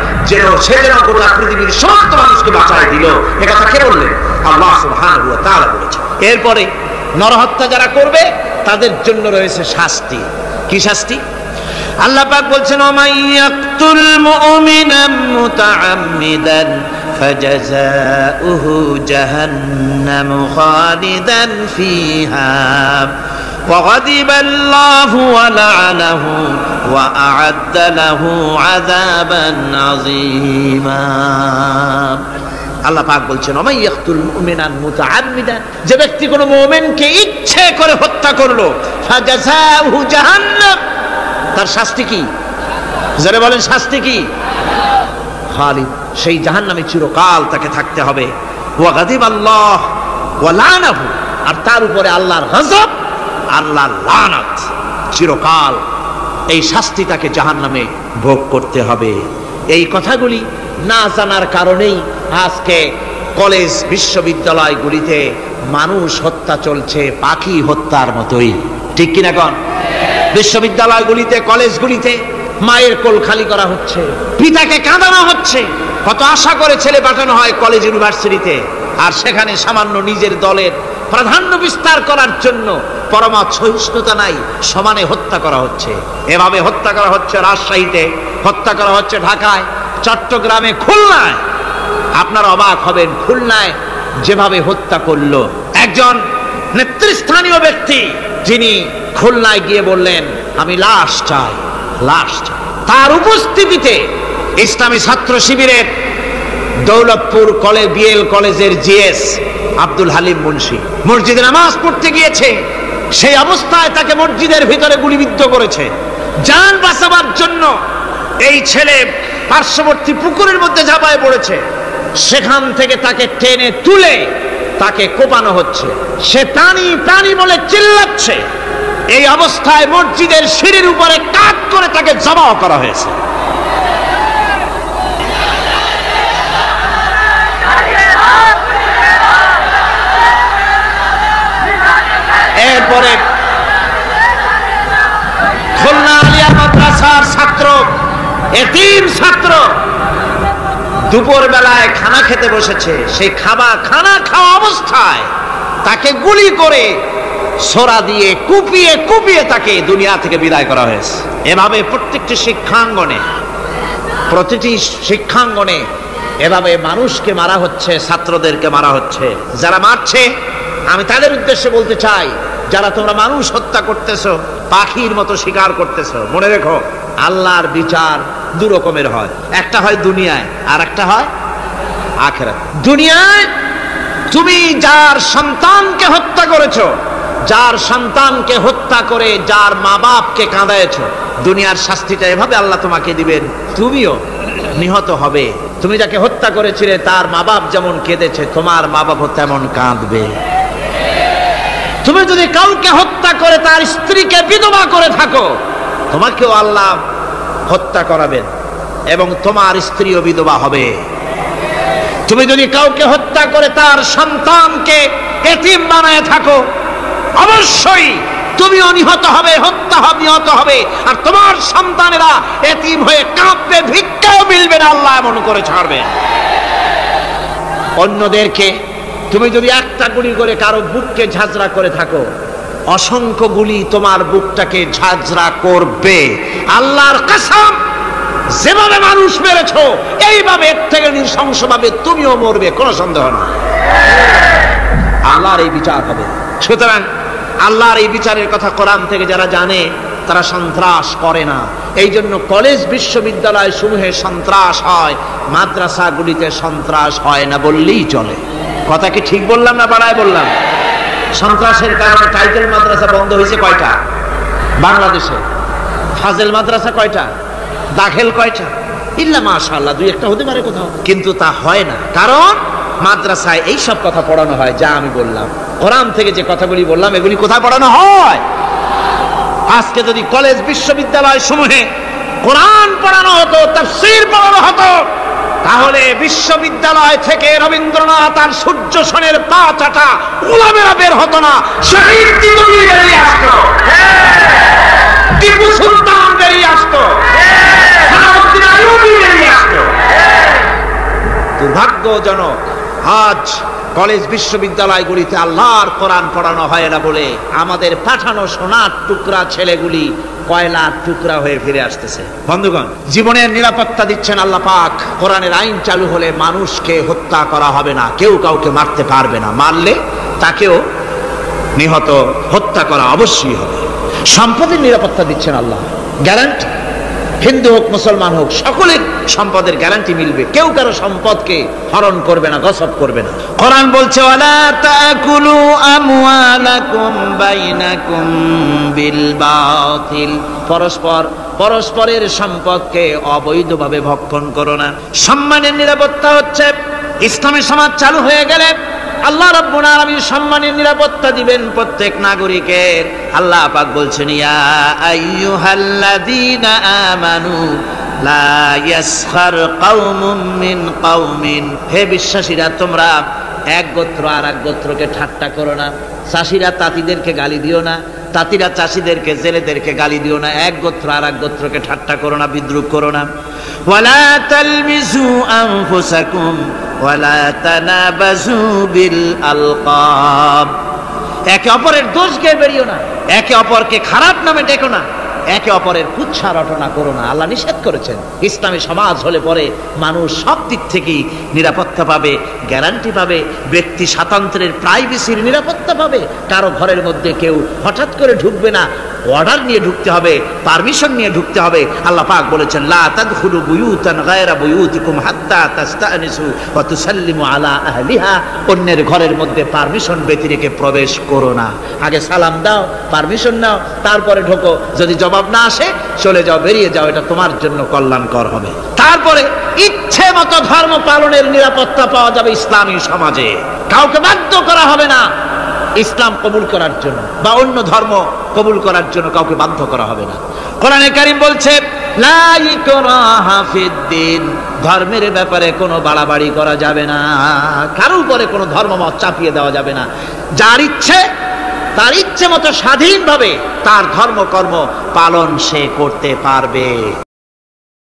সে যেন গোটা পৃথিবীর সমস্ত মানুষকে বাঁচায় দিল। এ কথা কে বললেন? আল্লাহ সুবহানাহু ওয়া তাআলা বলেছেন। এরপরে নরহত্যা যারা করবে তাদের জন্য রয়েছে শাস্তি। কি শাস্তি? আল্লাহ পাক বলছেন ওমাইয়াকতুল মুমিনান মুতাআম্মিদান ফাজাযাউহু জাহান্নামু খালিদান ফিহা وغضب الله ولعنه وأعد له عذابا عظيما। আল্লাহ পাক বলছেন ওমাইয়াকতুল মুমিনান মুতাআম্মিদান, যে ব্যক্তি কোনো মুমিনকে ইচ্ছে করে হত্যা করলো, ফাজাযাউহু জাহান্নাম, তার শাস্তি কি? যারা বলেন শাস্তি কি? খালিদ, সেই জাহান্নামে চিরকাল তাকে থাকতে হবে। ওয়া গাদিবাল্লাহ ওয়া লানাহু, আর তার উপরে আল্লাহর গজব, আল্লাহর লানত, চিরকাল এই শাস্তি তাকে জাহান্নামে ভোগ করতে হবে। এই কথাগুলি না জানার কারণেই আজকে কলেজ বিশ্ববিদ্যালয়গুলিতে মানুষ হত্যা চলছে পাখি হত্যার মতোই, ঠিক কিনা কোন? বিশ্ববিদ্যালয়গুলিতে, কলেজগুলিতে মায়ের কোল খালি করা হচ্ছে, পিতাকে কাঁদানো হচ্ছে। কত আশা করে ছেলে পাঠানো হয় কলেজ ইউনিভার্সিটিতে, আর সেখানে সামান্য নিজের দলের প্রাধান্য বিস্তার করার জন্য পরমা সহিষ্ণুতা নাই, সমানে হত্যা করা হচ্ছে। এভাবে হত্যা করা হচ্ছে রাজশাহীতে, হত্যা করা হচ্ছে ঢাকায়, চট্টগ্রামে, খুলনায়। আপনারা অবাক হবেন, খুলনায় যেভাবে হত্যা করলো একজন নেতৃস্থানীয় ব্যক্তি, যিনি খুলনায় গিয়ে বললেন আমি লাশ চাই, লাশ চাই। তার উপস্থিতিতে ইসলামী ছাত্র শিবিরের দৌলতপুর বিএল কলেজের জিএস আব্দুল হালিম মুন্সি মসজিদে নামাজ পড়তে গিয়েছে, সেই অবস্থায় তাকে মসজিদের ভিতরে গুলিবিদ্ধ করেছে। জান বাঁচাবার জন্য এই ছেলে পার্শ্ববর্তী পুকুরের মধ্যে ঝাঁপায় পড়েছে, সেখান থেকে তাকে টেনে তুলে তাকে কোপানো হচ্ছে, সে প্রাণী প্রাণী বলে চিল্লাচ্ছে। এই অবস্থায় মসজিদের সিঁড়ির উপরে কাট করে তাকে জবাও করা হয়েছে। এরপরে খুলনা আলিয়া মাদ্রাসার ছাত্র, এতিম ছাত্র, দুপুর বেলায় খানা খেতে বসেছে, সেই খানা খাওয়া অবস্থায় তাকে গুলি করে ছোরা দিয়ে কুপিয়ে কুপিয়ে তাকে দুনিয়া থেকে বিদায় করা হয়েছে। এভাবে প্রতিটি শিক্ষাঙ্গনে এভাবে মানুষকে মারা হচ্ছে, ছাত্রদেরকে মারা হচ্ছে। যারা মারছে আমি তাদের উদ্দেশ্যে বলতে চাই, যারা তোমরা মানুষ হত্যা করতেছো, পাখির মতো শিকার করতেছো, মনে রেখো আল্লাহর বিচার দু রকমের হয়, একটা হয় দুনিয়ায় আর একটা হয় আখিরাত। দুনিয়ায় তুমি যার সন্তানকে হত্যা করেছো, যার সন্তানকে হত্যা করে যার মা বাপকে কাঁদায়েছো, দুনিয়ার শাস্তিটা এভাবে আল্লাহ তোমাকে দিবেন, তুমিও নিহত হবে। তুমি যাকে হত্যা করেছিলে তার মা বাপ যেমন কেঁদেছে, তোমার মা বাপও তেমন কাঁদবে। তুমি যদি কাউকে হত্যা করে তার স্ত্রীকে বিধবা করে থাকো, তোমাকেও আল্লাহ হত্যা করাবেন এবং তোমার স্ত্রীও বিধবা হবে। তুমি যদি কাউকে হত্যা করে তার সন্তানকে এতিম বানায় থাকো, অবশ্যই তুমিও নিহত হবে, নিহত হবে, আর তোমার সন্তানেরা এতিম হয়ে কাঁদবে, ভিক্ষাও মিলবে না, আল্লাহ এমন করে ছাড়বে। অন্যদেরকে তুমি যদি একটা গুলি করে কারো বুককে ঝাঁঝরা করে থাকো, অসংখ্য গুলি তোমার বুকটাকে ঝাঁঝরা করবে। আল্লাহর কসম, যেভাবে মানুষ মেরেছো এইভাবে এর থেকে নৃশংসভাবে তুমিও মরবে, কোনো সন্দেহ না। আল্লাহর এই বিচার হবে। সুতরাং আল্লাহর এই বিচারের কথা কোরআন থেকে যারা জানে তারা সন্ত্রাস করে না। এই জন্য কলেজ বিশ্ববিদ্যালয় সমূহে সন্ত্রাস হয়, মাদ্রাসাগুলিতে সন্ত্রাস হয় না বললেই চলে। কথা কি ঠিক বললাম না বাড়ায় বললাম? সন্ত্রাসের কারণে টাইটেল মাদ্রাসা বন্ধ হয়েছে কয়টা বাংলাদেশে? ফাজেল মাদ্রাসা কয়টা? দাখিল কয়টা? ইল্লা মাশাআল্লাহ দুই একটা হতে পারে কোথাও, কিন্তু তা হয় না। কারণ মাদ্রাসায় এই সব কথা পড়ানো হয় যা আমি বললাম। কোরআন থেকে যে কথাগুলি বললাম এগুলি কোথায় পড়ানো হয়? আজকে যদি কলেজ বিশ্ববিদ্যালয় সমূহে কোরআন পড়ানো হতো, তাফসীর পড়ানো হতো, তাহলে বিশ্ববিদ্যালয় থেকে রবীন্দ্রনাথ আর সূর্য সেনের পা চাটা উলামেরা বের হতো না, শহীদ তিতুমির বেরিয়ে আসতো, টিপু সুলতান বেরিয়ে আসতো, সালাউদ্দিন আইয়ুবী বেরিয়ে আসতো। দুর্ভাগ্যজনক আজ কলেজ বিশ্ববিদ্যালয়গুলিতে আল্লাহর কোরআন পড়ানো হয় না বলে আমাদের পাঠানো সোনার টুকরা ছেলেগুলি কয়লার টুকরা হয়ে ফিরে আসতেছে। বন্ধুগণ, জীবনের নিরাপত্তা দিচ্ছেন আল্লাহ পাক। কোরআনের আইন চালু হলে মানুষকে হত্যা করা হবে না, কেউ কাউকে মারতে পারবে না, মারলে তাকেও নিহত হত্যা করা অবশ্যই হবে। সম্পদের নিরাপত্তা দিচ্ছেন আল্লাহ, গ্যারান্টি। হিন্দু হোক মুসলমান হোক সকলের সম্পদের গ্যারান্টি মিলবে, কেউ কারো সম্পদকে হরণ করবে না, গসব করবে না। কোরআন বলছে ওয়ালা তাকুলু আমওয়ালাকুম বাইনাকুম বিল বাতিল, পরস্পরের সম্পদকে অবৈধভাবে ভক্ষণ করো না। সম্মানের নিরাপত্তা হচ্ছে ইসলামী সমাজ চালু হয়ে গেলে আল্লাহ রাব্বুল আলামিন সম্মানের নিরাপত্তা দিবেন প্রত্যেক নাগরিকের। আল্লাহ পাক বলছেন, ইয়া আইয়ুহাল্লাযীনা আমানু লা ইয়াসখার কওমুম মিন কওমিন, হে বিশ্বাসীরা তোমরা এক গোত্র আর এক গোত্রকে ঠাট্টা করো না। চাষিরা তাঁতিদেরকে গালি দিও না, তাঁতিরা চাষিদেরকে, জেলেদেরকে গালি দিও না। এক গোত্র আর এক গোত্রকে ঠাট্টা করো না, বিদ্রুপ করো না। ওয়ালা তালমিজু আনফুসাকুম ওয়ালা তানাবাজু বিল আলকাব, একে অপরের দোষ গিয়ে বেরিও না, একে অপরকে খারাপ নামে ডেকো না, একে অপরের কুচ্ছা রটনা করো না। আল্লাহ নিষেধ করেছেন। ইসলামী সমাজ হলে পরে মানুষ সব দিক থেকেই নিরাপত্তা পাবে, গ্যারান্টি পাবে, ব্যক্তি স্বাতন্ত্র্যের প্রাইভেসির নিরাপত্তা পাবে। কারো ঘরের মধ্যে কেউ হঠাৎ করে ঢুকবে না, অর্ডার নিয়ে ঢুকতে হবে, পারমিশন নিয়ে ঢুকতে হবে। আল্লাহ পাক বলেছেন, লা তাদখুলু বুয়ুতান গায়রা বুয়ুতিকুম হাত্তা তাস্তানিসু ওয়া তুসাল্লিমু আলা আহলিহা, অন্যের ঘরের মধ্যে পারমিশন ব্যতি রেখে প্রবেশ করো না। আগে সালাম দাও, পারমিশন নাও, তারপরে ঢোকো। যদি জবাব না আসে চলে যাও, বেরিয়ে যাও, এটা তোমার জন্য কল্যাণকর হবে। তারপরে ইচ্ছে মতো ধর্ম পালনের নিরাপত্তা পাওয়া যাবে ইসলামী সমাজে। কাউকে বাধ্য করা হবে না ইসলাম কবুল করার জন্য, বা অন্য ধর্ম কবুল করার জন্য কাউকে বাধ্য করা হবে না। কোরআনে কারীম বলছে, লা ইকরাহা ফিদ্দিন, ধর্মের ব্যাপারে কোনো বাড়াবাড়ি করা যাবে না, কারো উপরে কোনো ধর্মমত চাপিয়ে দেওয়া যাবে না। যার ইচ্ছে তার ইচ্ছে মতো স্বাধীনভাবে তার ধর্মকর্ম পালন সে করতে পারবে।